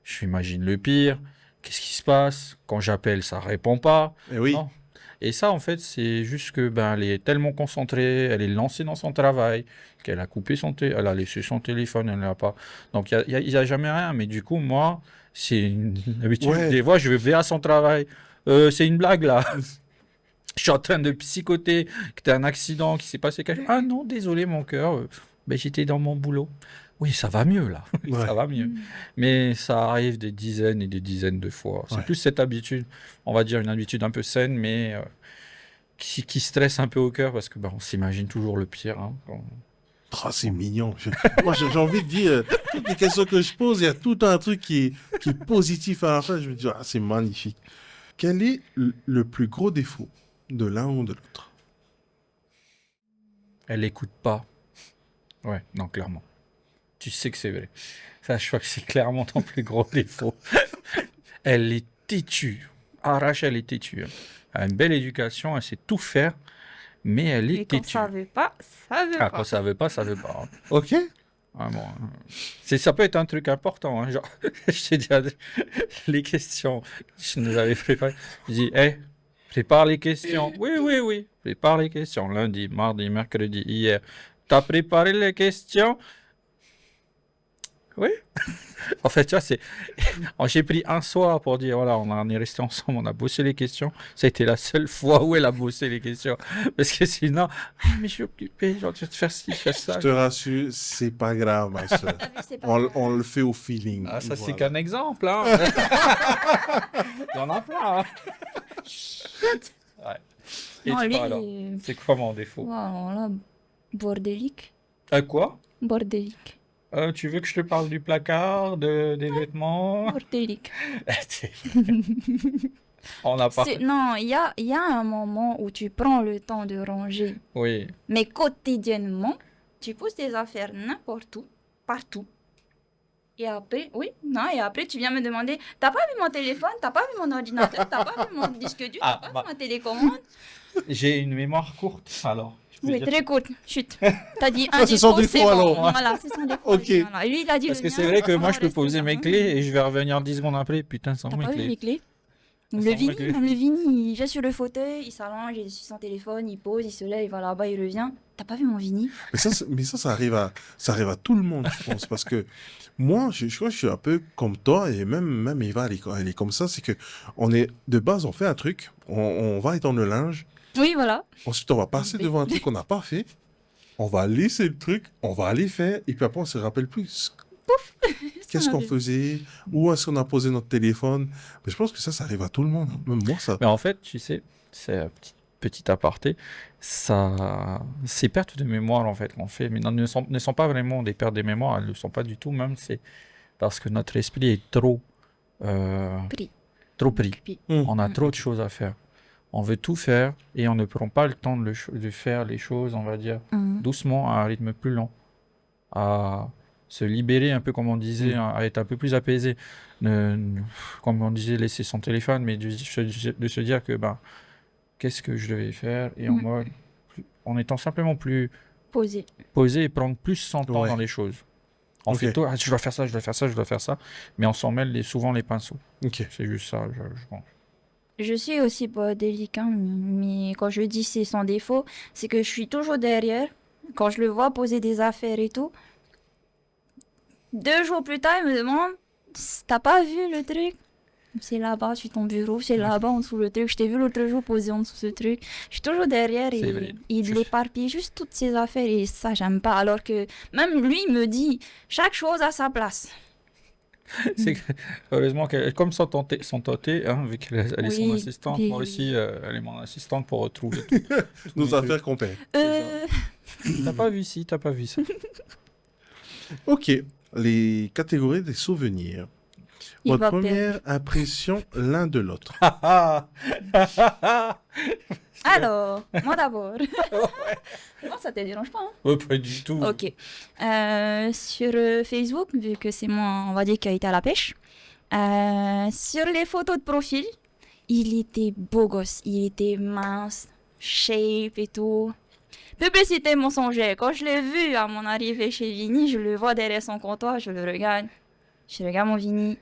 j'imagine le pire. Qu'est-ce qui se passe? Quand j'appelle, ça répond pas. Eh oui. Non. Et ça, en fait, c'est juste que ben, elle est tellement concentrée, elle est lancée dans son travail, qu'elle a coupé elle a laissé son téléphone, elle l'a pas. Donc, il y a jamais rien. Mais du coup, moi, c'est une habitude. Ouais. Des fois, je vais à son travail. C'est une blague, là. Je suis en train de psychoter, que t'as un accident qui s'est passé quelque chose. Ah non, désolé, mon cœur. Ben, j'étais dans mon boulot. Oui, ça va mieux là. Ouais. Ça va mieux. Mais ça arrive des dizaines et des dizaines de fois. C'est Ouais. plus cette habitude, on va dire une habitude un peu saine, mais qui stresse un peu au cœur parce que on s'imagine toujours le pire. Hein, Oh, c'est mignon. Moi, j'ai envie de dire, toutes les questions que je pose, il y a tout un truc qui est positif à la fin. Je me dis, ah, c'est magnifique. Quel est le plus gros défaut de l'un ou de l'autre? Elle n'écoute pas. Ouais, non, clairement. Tu sais que c'est vrai. Ça, je crois que c'est clairement ton plus gros défaut. Elle est têtue. Arrache, elle est têtue. Hein. Elle a une belle éducation, elle sait tout faire, mais elle est Et quand têtue. ça veut pas, ça veut Ah, pas. quand ça veut pas, ça veut pas. Hein. Ok. Ah, bon, hein. Ça peut être un truc important. Hein. Genre, je t'ai dit, les questions, je nous avais préparé. Je dis, prépare les questions. Oui, oui, oui. Prépare les questions. Lundi, mardi, mercredi, hier. T'as préparé les questions? Oui. En fait, tu vois, j'ai pris un soir pour dire, voilà, on est resté ensemble, on a bossé les questions. Ça a été la seule fois où elle a bossé les questions. Parce que sinon, mais je suis occupé, genre, je vais te faire ci, faire ça. Je te rassure, c'est pas grave, ma soeur. T'as vu, c'est pas On, grave. on le fait au feeling. Ah, ça, c'est Voilà. qu'un exemple, hein. Il y en a plein, hein. Ouais. Et Non, toi, lui, alors, c'est quoi mon défaut? waouh, là, bordélique. Quoi? Bordélique. Tu veux que je te parle du placard, des vêtements? Bordélique. On n'a pas... Non, il y a un moment où tu prends le temps de ranger. Oui. Mais quotidiennement, tu poses tes affaires n'importe où, partout. Et après, et après tu viens me demander, t'as pas vu mon téléphone, t'as pas vu mon ordinateur, t'as pas vu mon disque dur, Ah, t'as pas vu ma télécommande. J'ai une mémoire courte, alors. Je peux Oui, dire- très courte, chut. T'as dit un Ça, c'est son défaut, c'est défaut, bon. alors. Voilà, c'est son défaut. Ok. Voilà. Lui, il a dit Parce le que mien, c'est vrai que on moi, va je peux rester poser là. mes clés et je vais revenir 10 secondes après. Putain, sans T'as mes pas vu clés. mes clés? Elles Le sont Vini, réglées. même le Vini, il vient sur le fauteuil, il s'allonge, il est sur son téléphone, il pose, il se lève, il va là-bas, il revient. T'as pas vu mon Vini? Mais ça arrive à tout le monde, je pense. Parce que moi, je crois que je suis un peu comme toi, et même Eva, elle est comme ça. C'est que de base, on fait un truc, on va étendre le linge, Oui, voilà. ensuite, on va passer Oui. devant un truc qu'on n'a pas fait, on va laisser le truc, on va aller faire, et puis après, on se rappelle plus. Qu'est-ce qu'on faisait? Où est-ce qu'on a posé notre téléphone? Mais je pense que ça arrive à tout le monde. Même moi, ça. Mais en fait, tu sais, c'est un petit aparté, ces pertes de mémoire, en fait, qu'on fait, mais ne sont pas vraiment des pertes de mémoire, elles ne le sont pas du tout, même, c'est parce que notre esprit est trop Pris. trop pris. Puis, On a trop de choses à faire. On veut tout faire et on ne prend pas le temps de faire les choses, on va dire, doucement, à un rythme plus lent, à se libérer un peu, comme on disait, à être un peu plus apaisé. Comme on disait, laisser son téléphone, mais de se dire que, qu'est-ce que je devais faire et en étant simplement plus posé. posé et prendre plus son temps Ouais. dans les choses. On Ok. fait tout, je dois faire ça, je dois faire ça, je dois faire ça, mais on s'en mêle souvent les pinceaux. Ok. C'est juste ça, je pense. Je suis aussi pas délicat, mais quand je dis c'est son défaut, c'est que je suis toujours derrière. Quand je le vois poser des affaires et tout, 2 jours plus tard, il me demande, t'as pas vu le truc? C'est là-bas sur ton bureau, c'est là-bas en dessous le truc. Je t'ai vu l'autre jour poser en dessous ce truc. Je suis toujours derrière C'est et vrai. il éparpille juste toutes ses affaires et ça, j'aime pas. Alors que même lui me dit, chaque chose à sa place. C'est que, heureusement qu'elle, comme son tonté, hein, vu qu'elle elle est son Oui, assistante, oui, moi aussi, elle est mon assistante pour retrouver tout. Nos mes affaires qu'on paie. T'as pas vu ci, t'as pas vu ça. Ok. Les catégories des souvenirs. Il Votre va première impression l'un de l'autre. Alors, moi d'abord. Moi, ça te dérange pas, hein? Oh, pas du tout. Ok. Sur Facebook, vu que c'est moi, on va dire, qui a été à la pêche, sur les photos de profil, il était beau gosse, il était mince, shape et tout. Publicité mensongère. Quand je l'ai vu à mon arrivée chez Vini, je le vois derrière son comptoir, je le regarde. Je regarde mon Vini.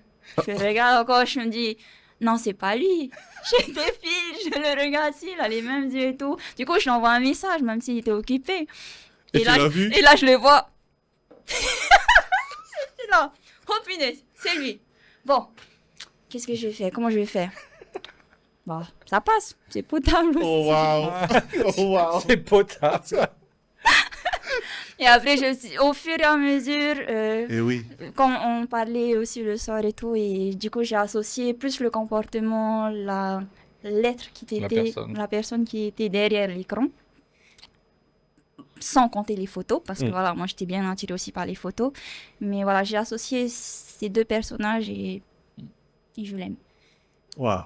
Je le regarde encore, je me dis, non, c'est pas lui. Je défile, je le regarde, si, il a les mêmes yeux et tout. Du coup, je lui envoie un message, même s'il était occupé. Et tu là, l'as vu? et là, je le vois. Je suis là. Oh punaise, c'est lui. Bon, qu'est-ce que je vais faire? Comment je vais faire? Bah, ça passe. C'est potable aussi. Oh waouh! Oh waouh! C'est potable. Et après, au fur et à mesure, Et oui, quand on parlait aussi le soir et tout, et du coup, j'ai associé plus le comportement, l'être qui La était, personne. la personne qui était derrière l'écran, sans compter les photos, parce que Mm. voilà, moi, j'étais bien attirée aussi par les photos. Mais voilà, j'ai associé ces deux personnages et je l'aime. waouh.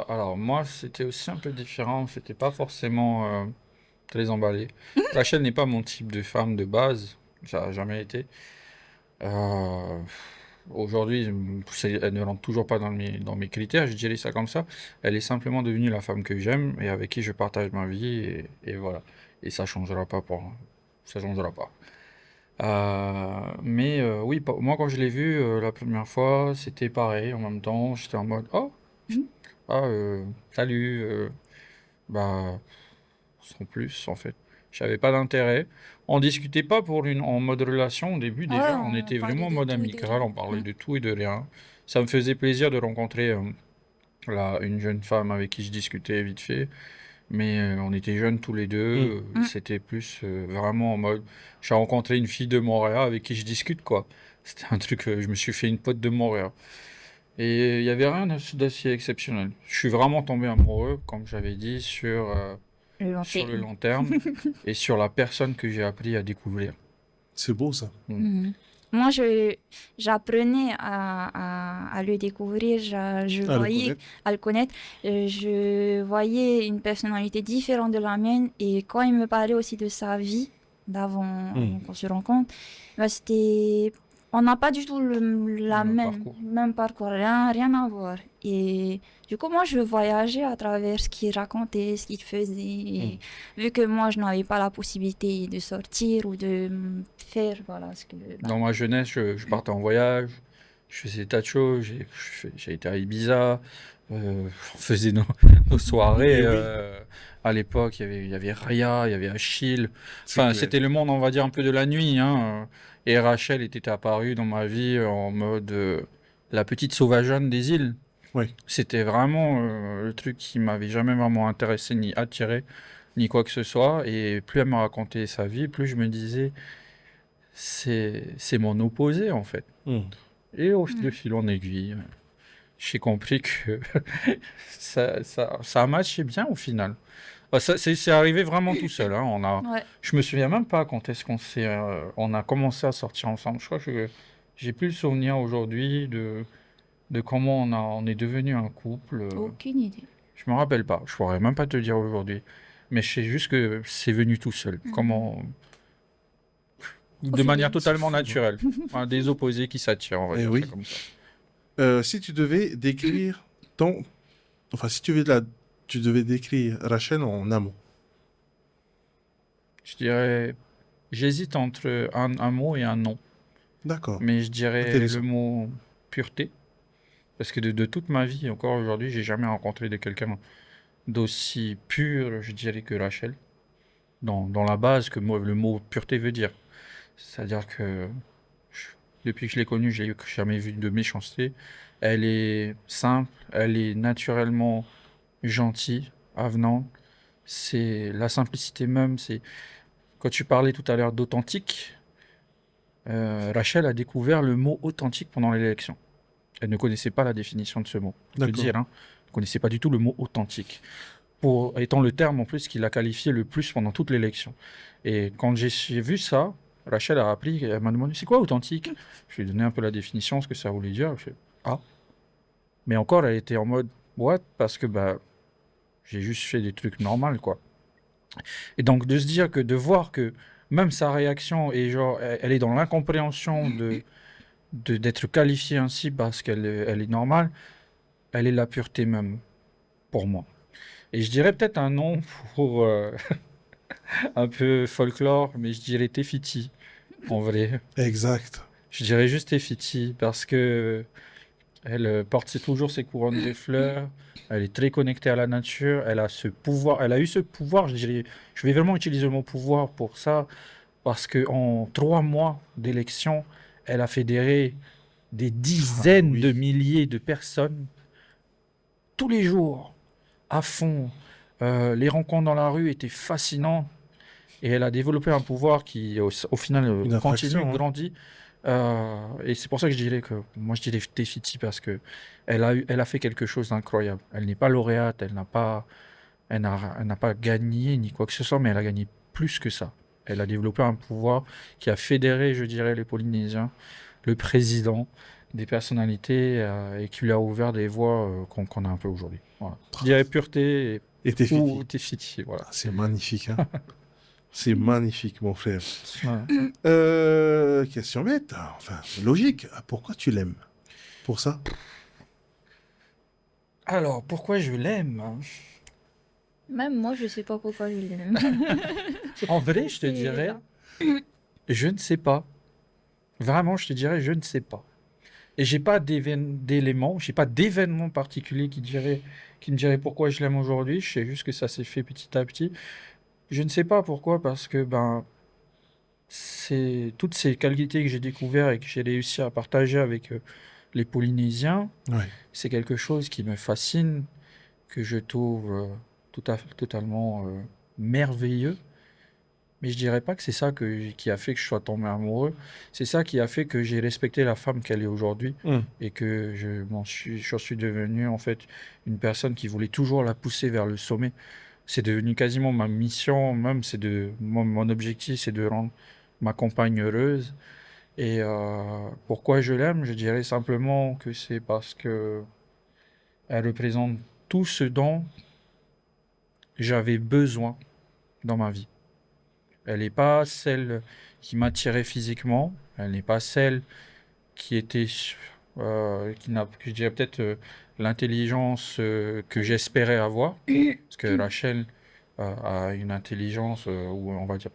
Alors, moi, c'était aussi un peu différent. C'était pas forcément très emballé. Rachel n'est pas mon type de femme de base. Ça a jamais été. Euh, Aujourd'hui, elle ne rentre toujours pas dans mes critères, je dirais ça comme ça. Elle est simplement devenue la femme que j'aime et avec qui je partage ma vie et voilà. Et ça changera pas ça changera pas. Mais oui, moi quand je l'ai vue la première fois, c'était pareil. En même temps, j'étais en mode oh Mhm. ah salut bah sans plus en fait. J'avais pas d'intérêt. On discutait pas en mode relation au début Ouais, déjà. On on était parlait vraiment en de mode tout et de amical. rien. On parlait de tout et de rien. Ça me faisait plaisir de rencontrer une jeune femme avec qui je discutais vite fait. Mais on était jeunes tous les deux. Mm. Mm. C'était plus vraiment en mode. J'ai rencontré une fille de Montréal avec qui je discute quoi. C'était un truc. Je me suis fait une pote de Montréal. Et il y avait rien d'assez exceptionnel. Je suis vraiment tombé amoureux, comme j'avais dit, Le long sur le terme. long terme et sur la personne que j'ai appris à découvrir. C'est beau ça. Mhm. Moi, j'apprenais à le découvrir, je À le voyais, connaître. à le connaître, je voyais une personnalité différente de la mienne et quand il me parlait aussi de sa vie Mm. avant qu'on se rencontre, bah, on n'a pas du tout la Le même, parcours. même parcours, rien à voir. Et du coup, moi, je voyageais à travers ce qu'il racontait, ce qu'il faisait. Mm. Et vu que moi, je n'avais pas la possibilité de sortir ou de faire, voilà, ce que... bah, Dans ma jeunesse, je partais en voyage, je faisais des tas de choses, j'ai été à Ibiza, on faisait nos soirées. Et oui, À l'époque, il y avait Raya, il y avait Achille. c'est Enfin, clair. c'était le monde, on va dire, un peu de la nuit, hein. Et Rachel était apparue dans ma vie en mode la petite sauvageonne des îles. Oui. C'était vraiment le truc qui m'avait jamais vraiment intéressé ni attiré, ni quoi que ce soit. Et plus elle me racontait sa vie, plus je me disais, c'est mon opposé en fait. Mm. Et de mm, fil en aiguille, j'ai compris que ça a matché bien au final. C'est arrivé vraiment tout seul. Hein. ouais. Je me souviens même pas quand est-ce on a commencé à sortir ensemble. Je crois que j'ai plus le souvenir aujourd'hui de comment on est devenu un couple. Aucune idée. Je me rappelle pas. Je pourrais même pas te dire aujourd'hui. Mais je sais juste que c'est venu tout seul. Comment, Au de fil des manière missions. totalement naturelle. Enfin, des opposés qui s'attirent, on va Eh dire ça oui. comme ça. Si tu devais décrire ton... Enfin, si tu devais décrire Rachel en amour. Je dirais, j'hésite entre un mot et un nom. D'accord. Mais je dirais le Intéressant. mot pureté. Parce que de toute ma vie, encore aujourd'hui, j'ai jamais rencontré de quelqu'un d'aussi pur, je dirais, que Rachel. Dans la base que le mot pureté veut dire. C'est-à-dire que je- depuis que je l'ai connue, j'ai jamais vu de méchanceté. Elle est simple, elle est naturellement gentille, avenante. C'est la simplicité même. C'est quand tu parlais tout à l'heure d'authentique, Rachel a découvert le mot authentique pendant l'élection. Elle ne connaissait pas la définition de ce mot. Pour te D'accord. dire, hein, elle ne connaissait pas du tout le mot authentique. Pour étant le terme en plus qu'il a qualifié le plus pendant toute l'élection. Et quand j'ai vu ça, Rachel a rappelé, elle m'a demandé c'est quoi authentique? Je lui ai donné un peu la définition, ce que ça voulait dire. Je fais, ah. Mais encore, elle était en mode what? Parce que bah, j'ai juste fait des trucs normaux, quoi. Et donc de se dire que de voir que même sa réaction est genre, elle est dans l'incompréhension d'être qualifiée ainsi parce elle est normale, elle est la pureté même pour moi. Et je dirais peut-être un nom pour un peu folklore, mais je dirais Tefiti en vrai. Exact. Je dirais juste Tefiti parce que elle porte toujours ses couronnes de fleurs. Elle est très connectée à la nature. Elle a ce pouvoir. Elle a eu ce pouvoir. Je dirais, je vais vraiment utiliser le mot pouvoir pour ça parce que en 3 mois d'élection, elle a fédéré des Ah dizaines de oui. milliers de personnes tous les jours à fond. Les rencontres dans la rue étaient fascinantes. Et elle a développé un pouvoir qui, au final, Une continue, attraction, hein. grandit. Et c'est pour ça que je dirais que moi, je dirais Tefiti parce que elle a fait quelque chose d'incroyable. Elle n'est pas lauréate, elle n'a pas gagné ni quoi que ce soit, mais elle a gagné plus que ça. Elle a développé un pouvoir qui a fédéré, je dirais, les Polynésiens, le président, des personnalités et qui lui a ouvert des voies qu'on a un peu aujourd'hui. Voilà. Je dirais pureté Et t'es ou fini. Tefiti, voilà. Ah, c'est magnifique, hein. C'est magnifique, mon frère. Ouais. Question bête, enfin logique. Pourquoi tu l'aimes? Pour ça? Alors, pourquoi je l'aime? Même moi, je sais pas pourquoi je l'aime. En vrai, je te C'est dirais, là. je ne sais pas. Vraiment, je te dirais, je ne sais pas. Et j'ai pas d'éléments, j'ai pas d'événement particulier qui me dirait pourquoi je l'aime aujourd'hui. Je sais juste que ça s'est fait petit à petit. Je ne sais pas pourquoi, parce que ben, c'est toutes ces qualités que j'ai découvertes et que j'ai réussi à partager avec les Polynésiens. Ouais. C'est quelque chose qui me fascine, que je trouve totalement merveilleux. Mais je dirais pas que c'est ça qui a fait que je sois tombé amoureux. C'est ça qui a fait que j'ai respecté la femme qu'elle est aujourd'hui et que je suis devenu en fait une personne qui voulait toujours la pousser vers le sommet. C'est devenu quasiment ma mission, même mon objectif, c'est de rendre ma compagne heureuse. Et pourquoi je l'aime? Je dirais simplement que c'est parce que elle représente tout ce dont j'avais besoin dans ma vie. Elle n'est pas celle qui m'attirait physiquement. Elle n'est pas celle qui était, qui n'a, je dirais peut-être l'intelligence que j'espérais avoir. Parce que Rachel a une intelligence, où on va dire,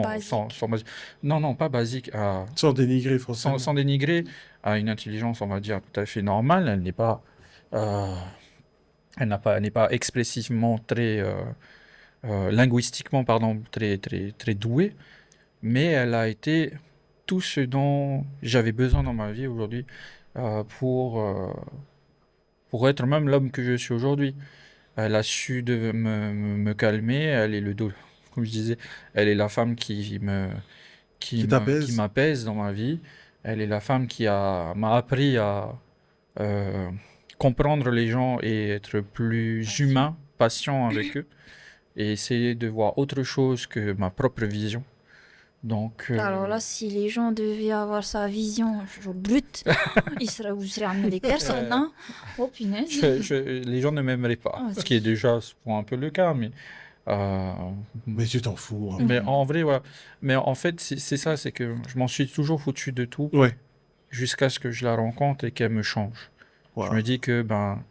Basique. non, non, pas basique, Sans dénigrer forcément. sans dénigrer, a une intelligence, on va dire, tout à fait normale. Elle n'est pas, euh, elle n'est pas expressivement très, linguistiquement, pardon, très douée, mais elle a été tout ce dont j'avais besoin dans ma vie aujourd'hui euh, pour, euh, pour être même l'homme que je suis aujourd'hui. Elle a su me calmer, elle est comme je disais, elle est la femme Qui qui t'apaise. m'apaise dans ma vie. Elle est la femme m'a appris à euh, comprendre les gens et être plus humain, patient avec eux et essayer de voir autre chose que ma propre vision. Donc, Alors là, si les gens devaient avoir sa vision genre brute, vous seraient amenés personne, hein? Oh punaise. les gens ne m'aimeraient pas, Ah, ce qui est déjà souvent un peu le cas, euh, Mais tu t'en fous, hein. mais en vrai, voilà. Mais en fait, c'est ça, c'est que je m'en suis toujours foutu de tout Ouais. jusqu'à ce que je la rencontre et qu'elle me change. Je Voilà. me dis que ben,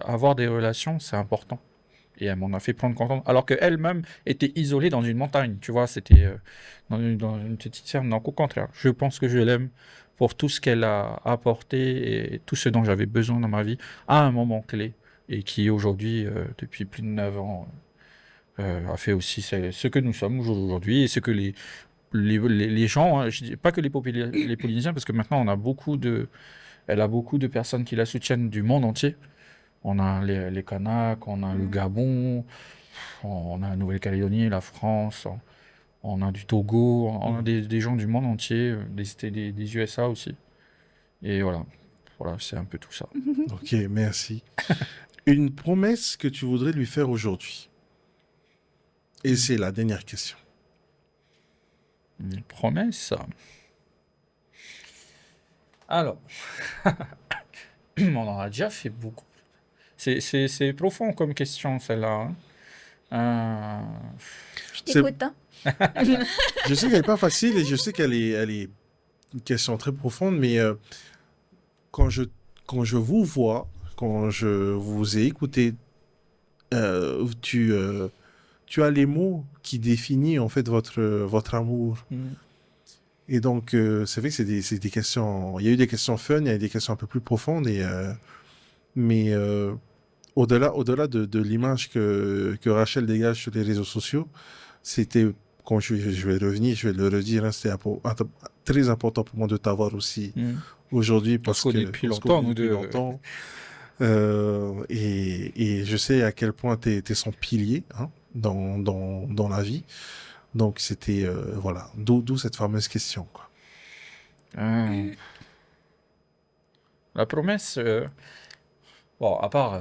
avoir des relations, c'est important. Et elle m'en a fait prendre conscience. Alors qu'elle-même était isolée dans une montagne. Tu vois, c'était dans une petite ferme. Donc, au contraire, je pense que je l'aime pour tout ce qu'elle a apporté et tout ce dont j'avais besoin dans ma vie à un moment clé. Et qui, aujourd'hui, depuis plus de 9 ans, a fait aussi ce que nous sommes aujourd'hui et ce que les gens, hein, je dis pas que les Polynésiens, parce que maintenant, elle a beaucoup de personnes qui la soutiennent du monde entier. On a les Kanaks, on a le Gabon, on a la Nouvelle-Calédonie, la France, on a du Togo, on a des gens du monde entier, des USA aussi. Et voilà, voilà, c'est un peu tout ça. Ok, merci. Une promesse que tu voudrais lui faire aujourd'hui. Et c'est la dernière question. Une promesse. Alors, on en a déjà fait beaucoup. C'est profond comme question, celle-là, hein. Je t'écoute, hein? Je sais qu'elle n'est pas facile et je sais elle est une question très profonde, mais quand je vous vois, quand je vous ai écouté, tu as les mots qui définissent en fait votre amour. Et donc, c'est vrai que c'est des questions. Il y a eu des questions fun, il y a eu des questions un peu plus profondes, mais au-delà de l'image que Rachel dégage sur les réseaux sociaux, c'était, quand je vais revenir, je vais le redire, hein, c'était très important pour moi de t'avoir aussi aujourd'hui On se connaît depuis longtemps, nous deux. Et je sais à quel point tu es son pilier, hein. dans la vie. Donc, c'était, voilà, d'où cette fameuse question, quoi. Euh, La promesse, bon, à part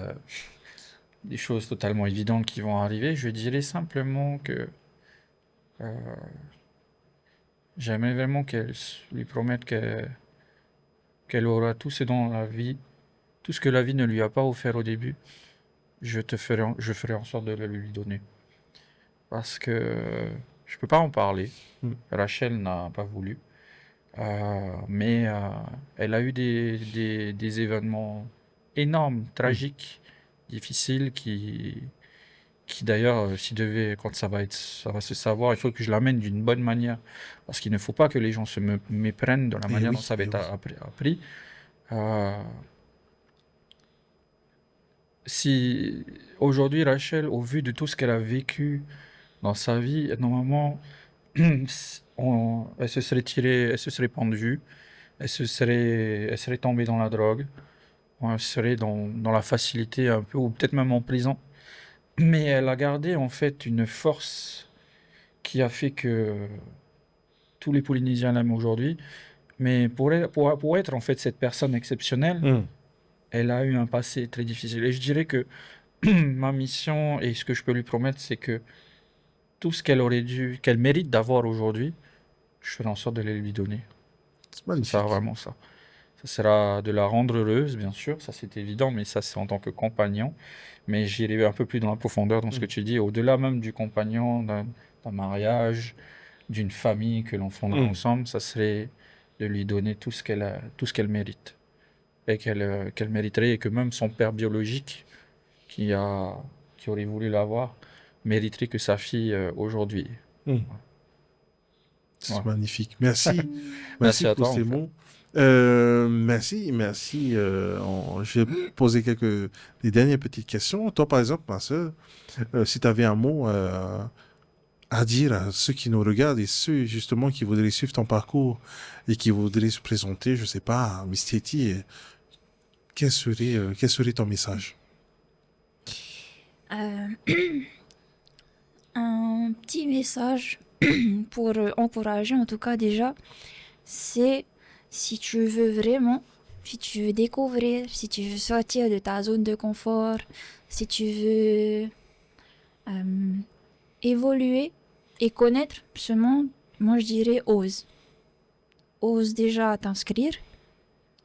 des choses totalement évidentes qui vont arriver, je dirais simplement que euh, j'aimerais vraiment lui promette qu'elle aura tout ce dont la vie, tout ce que la vie ne lui a pas offert au début, je ferai en sorte de le lui donner. Parce que je peux pas en parler. Mm. Rachel n'a pas voulu. Mais elle a eu des événements énormes, tragiques, difficiles, qui d'ailleurs, quand ça va se savoir, il faut que je l'amène d'une bonne manière. Parce qu'il ne faut pas que les gens se méprennent de la Eh manière oui, dont ça va eh être oui. appris. Euh, Si aujourd'hui, Rachel, au vu de tout ce qu'elle a vécu dans sa vie, normalement, elle se serait tirée, elle se serait pendue, elle serait tombée dans la drogue, ou elle serait dans la facilité un peu, ou peut-être même en prison. Mais elle a gardé en fait une force qui a fait que tous les Polynésiens l'aiment aujourd'hui. Mais pour être en fait cette personne exceptionnelle, Mm. elle a eu un passé très difficile. Et je dirais que ma mission et ce que je peux lui promettre, c'est que tout ce qu'elle mérite d'avoir aujourd'hui, je ferai en sorte de le lui donner. C'est Ça sera magnifique. vraiment ça. Ça sera de la rendre heureuse, bien sûr, ça c'est évident, mais ça c'est en tant que compagnon. Mais j'irai un peu plus dans la profondeur dans ce que Mm. tu dis, au-delà même du compagnon, d'un mariage, d'une famille que l'on fondera Mm. ensemble, ça serait de lui donner tout ce qu'elle mérite. Et qu'elle mériterait, et que même son père biologique, qui a, qui aurait voulu l'avoir, mériterait que sa fille aujourd'hui. Mm. Voilà. C'est Voilà. magnifique. Merci. Merci Merci à pour toi, en ces fait. mots. Merci. J'ai posé des dernières petites questions. Toi, par exemple, ma sœur, si tu avais un mot à dire à ceux qui nous regardent et ceux justement qui voudraient suivre ton parcours et qui voudraient se présenter, je sais pas, à Miss Teti, quel serait ton message? Euh, un petit message pour encourager, en tout cas déjà, c'est si tu veux vraiment, si tu veux découvrir, si tu veux sortir de ta zone de confort, si tu veux évoluer et connaître ce monde, moi je dirais ose. Ose déjà t'inscrire.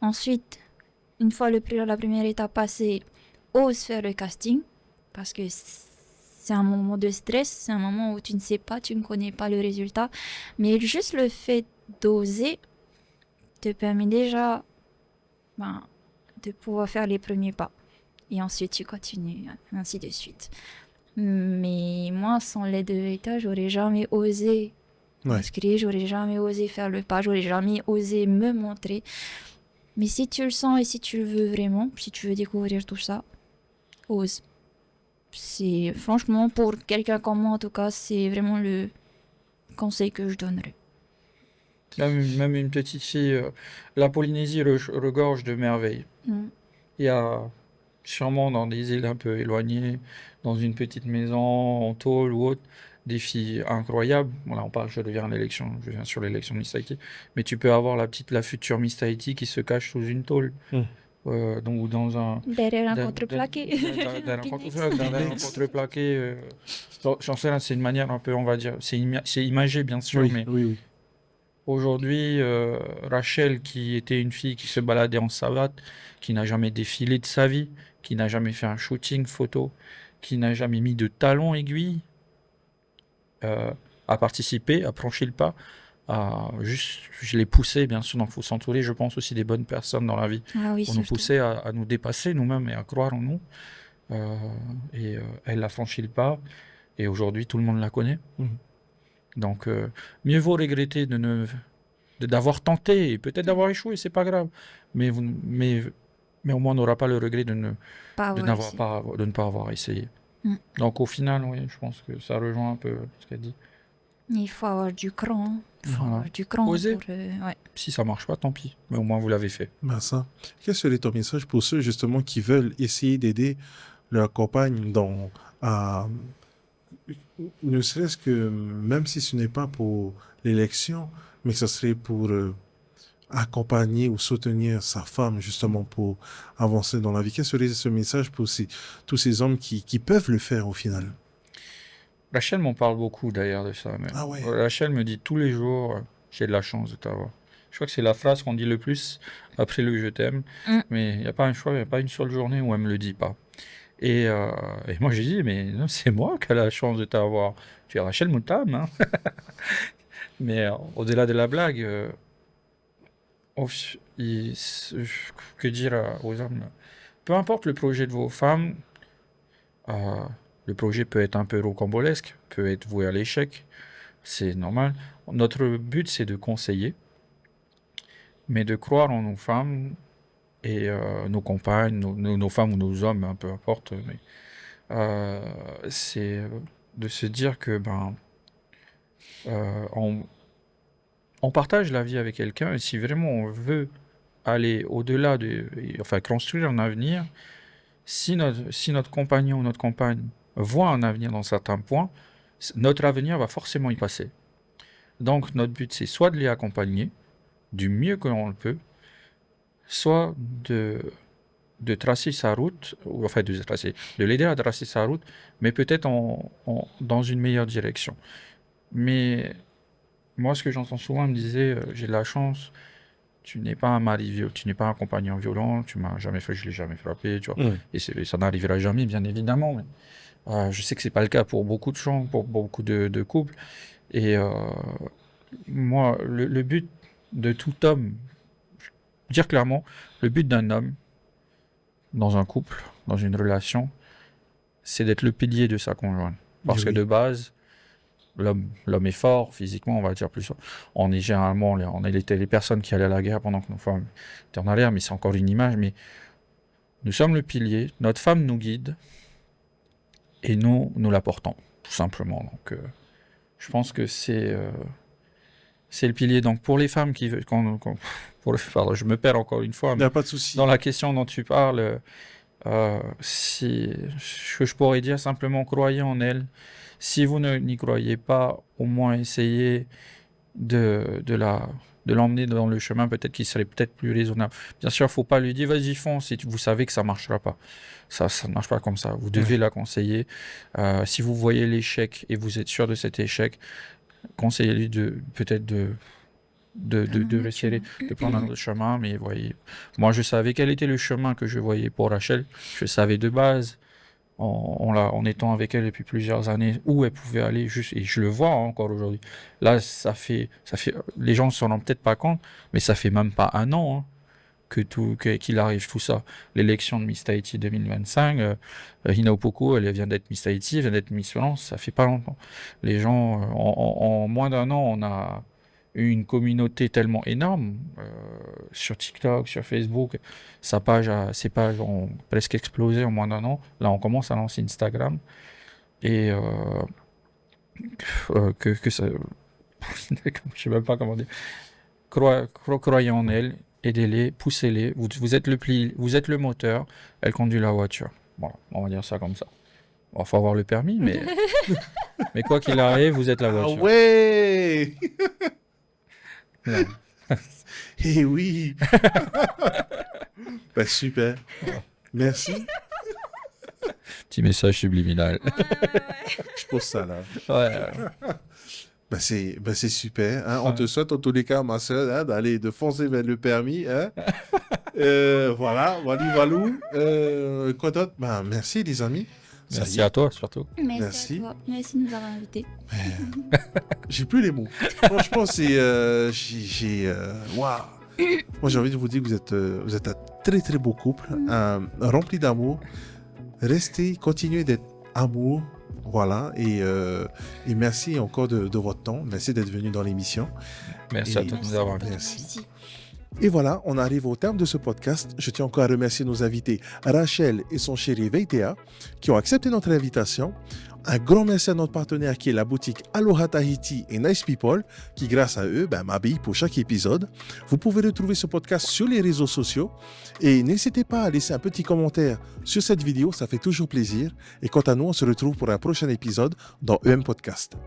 Ensuite, une fois la première étape passée, ose faire le casting parce que c'est un moment de stress, c'est un moment où tu ne sais pas, tu ne connais pas le résultat. Mais juste le fait d'oser te permet déjà de pouvoir faire les premiers pas. Et ensuite, tu continues, ainsi de suite. Mais moi, sans l'aide de l'État, j'aurais jamais osé Ouais. m'inscrire, j'aurais jamais osé faire le pas, j'aurais jamais osé me montrer. Mais si tu le sens et si tu le veux vraiment, si tu veux découvrir tout ça, ose. C'est franchement pour quelqu'un comme moi en tout cas, c'est vraiment le conseil que je donnerais. Même une petite fille, la Polynésie regorge de merveilles. Mm. Il y a sûrement dans des îles un peu éloignées, dans une petite maison en tôle ou autre, des filles incroyables. Voilà, je viens sur l'élection de Miss Tahiti, mais tu peux avoir la future Miss Tahiti qui se cache sous une tôle, Mm. ou dans un, Derrière un d'un contreplaqué. d'un Pinex. contreplaqué. J'en sais rien, c'est une manière un peu, on va dire, c'est imagé bien sûr, Oui, mais oui. aujourd'hui, Rachel, qui était une fille qui se baladait en savate, qui n'a jamais défilé de sa vie, qui n'a jamais fait un shooting photo, qui n'a jamais mis de talons aiguilles, a participé, a franchi le pas, je l'ai poussé, bien sûr, donc il faut s'entourer, je pense, aussi des bonnes personnes dans la vie Ah oui, pour nous surtout. pousser à nous dépasser nous-mêmes et à croire en nous. Elle a franchi le pas, et aujourd'hui, tout le monde la connaît. Mhm. Donc, mieux vaut regretter d'avoir tenté et peut-être d'avoir échoué, c'est pas grave. Mais au moins on n'aura pas le regret de ne pas avoir essayé. Mm. Donc au final, oui, je pense que ça rejoint un peu ce qu'elle dit. Il faut avoir du cran. Il faut Voilà. avoir du cran Oser. pour... ouais. Si ça marche pas, tant pis. Mais au moins vous l'avez fait. Ben ça. Quel serait ton message pour ceux justement qui veulent essayer d'aider leur compagne ne serait-ce que, même si ce n'est pas pour l'élection, mais que ce serait pour accompagner ou soutenir sa femme, justement, pour avancer dans la vie. Quel serait ce message pour tous ces hommes qui peuvent le faire au final? Rachel m'en parle beaucoup d'ailleurs de ça. Mais Ah ouais. Rachel me dit tous les jours, j'ai de la chance de t'avoir. Je crois que c'est la phrase qu'on dit le plus après le je t'aime. Mm. Mais il n'y a pas un choix, il n'y a pas une seule journée où elle me le dit pas. Et moi j'ai dit, mais non, c'est moi qui ai la chance de t'avoir. Tu es Rachel Moutam, hein. Mais au-delà de la blague, que dire aux hommes? Peu importe le projet de vos femmes, euh, le projet peut être un peu rocambolesque, peut être voué à l'échec, c'est normal. Notre but, c'est de conseiller, mais de croire en nos femmes et nos compagnes, nos femmes ou nos hommes, hein, peu importe. Mais, c'est de se dire que on partage la vie avec quelqu'un et si vraiment on veut aller au-delà enfin construire un avenir, si notre compagnon ou notre compagne voit un avenir dans certains points, notre avenir va forcément y passer. Donc notre but c'est soit de les accompagner du mieux que l'on le peut, soit de tracer sa route, ou enfin de l'aider à tracer sa route, mais peut-être dans une meilleure direction. Mais moi, ce que j'entends souvent, elle me disait, j'ai de la chance, tu n'es pas un mari violent, tu n'es pas un compagnon violent, tu m'as jamais fait, je l'ai jamais frappé, tu vois. Et ça n'arrivera jamais, bien évidemment. Mais, je sais que c'est pas le cas pour beaucoup de gens, pour beaucoup de couples. Et moi, le but de tout homme, dire clairement, le but d'un homme dans un couple, dans une relation, c'est d'être le pilier de sa conjointe. Parce que de base, l'homme est fort physiquement, on va dire plus. On est généralement, on est les personnes qui allaient à la guerre pendant que nos femmes étaient en arrière, mais c'est encore une image. Mais nous sommes le pilier, notre femme nous guide et nous la portons, tout simplement. Donc, je pense que c'est le pilier. Donc, pour les femmes qui veulent, pardon, je me perds encore une fois. Il n'y a pas de souci. Dans la question dont tu parles, ce que je pourrais dire simplement, croyez en elle. Si vous n'y croyez pas, au moins essayez de l'emmener dans le chemin peut-être qui serait peut-être plus raisonnable. Bien sûr, il ne faut pas lui dire vas-y fonce si vous savez que ça ne marchera pas. Ça ne marche pas comme ça. Vous devez la conseiller. Si vous voyez l'échec et vous êtes sûr de cet échec, conseillez-lui peut-être de prendre un autre chemin. Mais voyez, moi je savais quel était le chemin que je voyais pour Rachel. Je savais de base. En étant avec elle depuis plusieurs années, où elle pouvait aller, et je le vois encore aujourd'hui. Là, ça fait, les gens ne s'en rendent peut-être pas compte, mais ça fait même pas un an qu'il arrive tout ça. L'élection de Miss Tahiti 2025, Hina Opoku, elle vient d'être Miss Tahiti, elle vient d'être Miss France, ça fait pas longtemps. Les gens, en moins d'un an, on a une communauté tellement énorme sur TikTok, sur Facebook. Ses pages ont presque explosé en moins d'un an. Là, on commence à lancer Instagram. Et que ça... je sais même pas comment dire. Croyez en elle, aidez-les, poussez-les. Vous êtes le moteur, elle conduit la voiture. Voilà, on va dire ça comme ça. Il faut avoir le permis, mais, mais quoi qu'il arrive, vous êtes la voiture. Ah ouais. Non. Eh oui. Ben, super. Merci. Petit message subliminal. Je pose ça là. Ouais. Ben c'est super. Hein. On te souhaite en tous les cas, ma soeur, de foncer vers le permis. Hein. Voilà, walou. Quoi d'autre? Ben, merci les amis. Merci à toi surtout. Merci à toi. Merci de nous avoir invités. J'ai plus les mots. Franchement, c'est... Waouh. Moi, j'ai envie de vous dire que vous êtes un très très beau couple, rempli d'amour. Restez, continuez d'être amour. Voilà. Et merci encore de votre temps. Merci d'être venu dans l'émission. Merci à toi de nous avoir invités. Merci. Et voilà, on arrive au terme de ce podcast. Je tiens encore à remercier nos invités Rachel et son chéri Veitea qui ont accepté notre invitation. Un grand merci à notre partenaire qui est la boutique Aloha Tahiti et Nice People qui, grâce à eux, m'habille pour chaque épisode. Vous pouvez retrouver ce podcast sur les réseaux sociaux et n'hésitez pas à laisser un petit commentaire sur cette vidéo, ça fait toujours plaisir. Et quant à nous, on se retrouve pour un prochain épisode dans EM Podcast.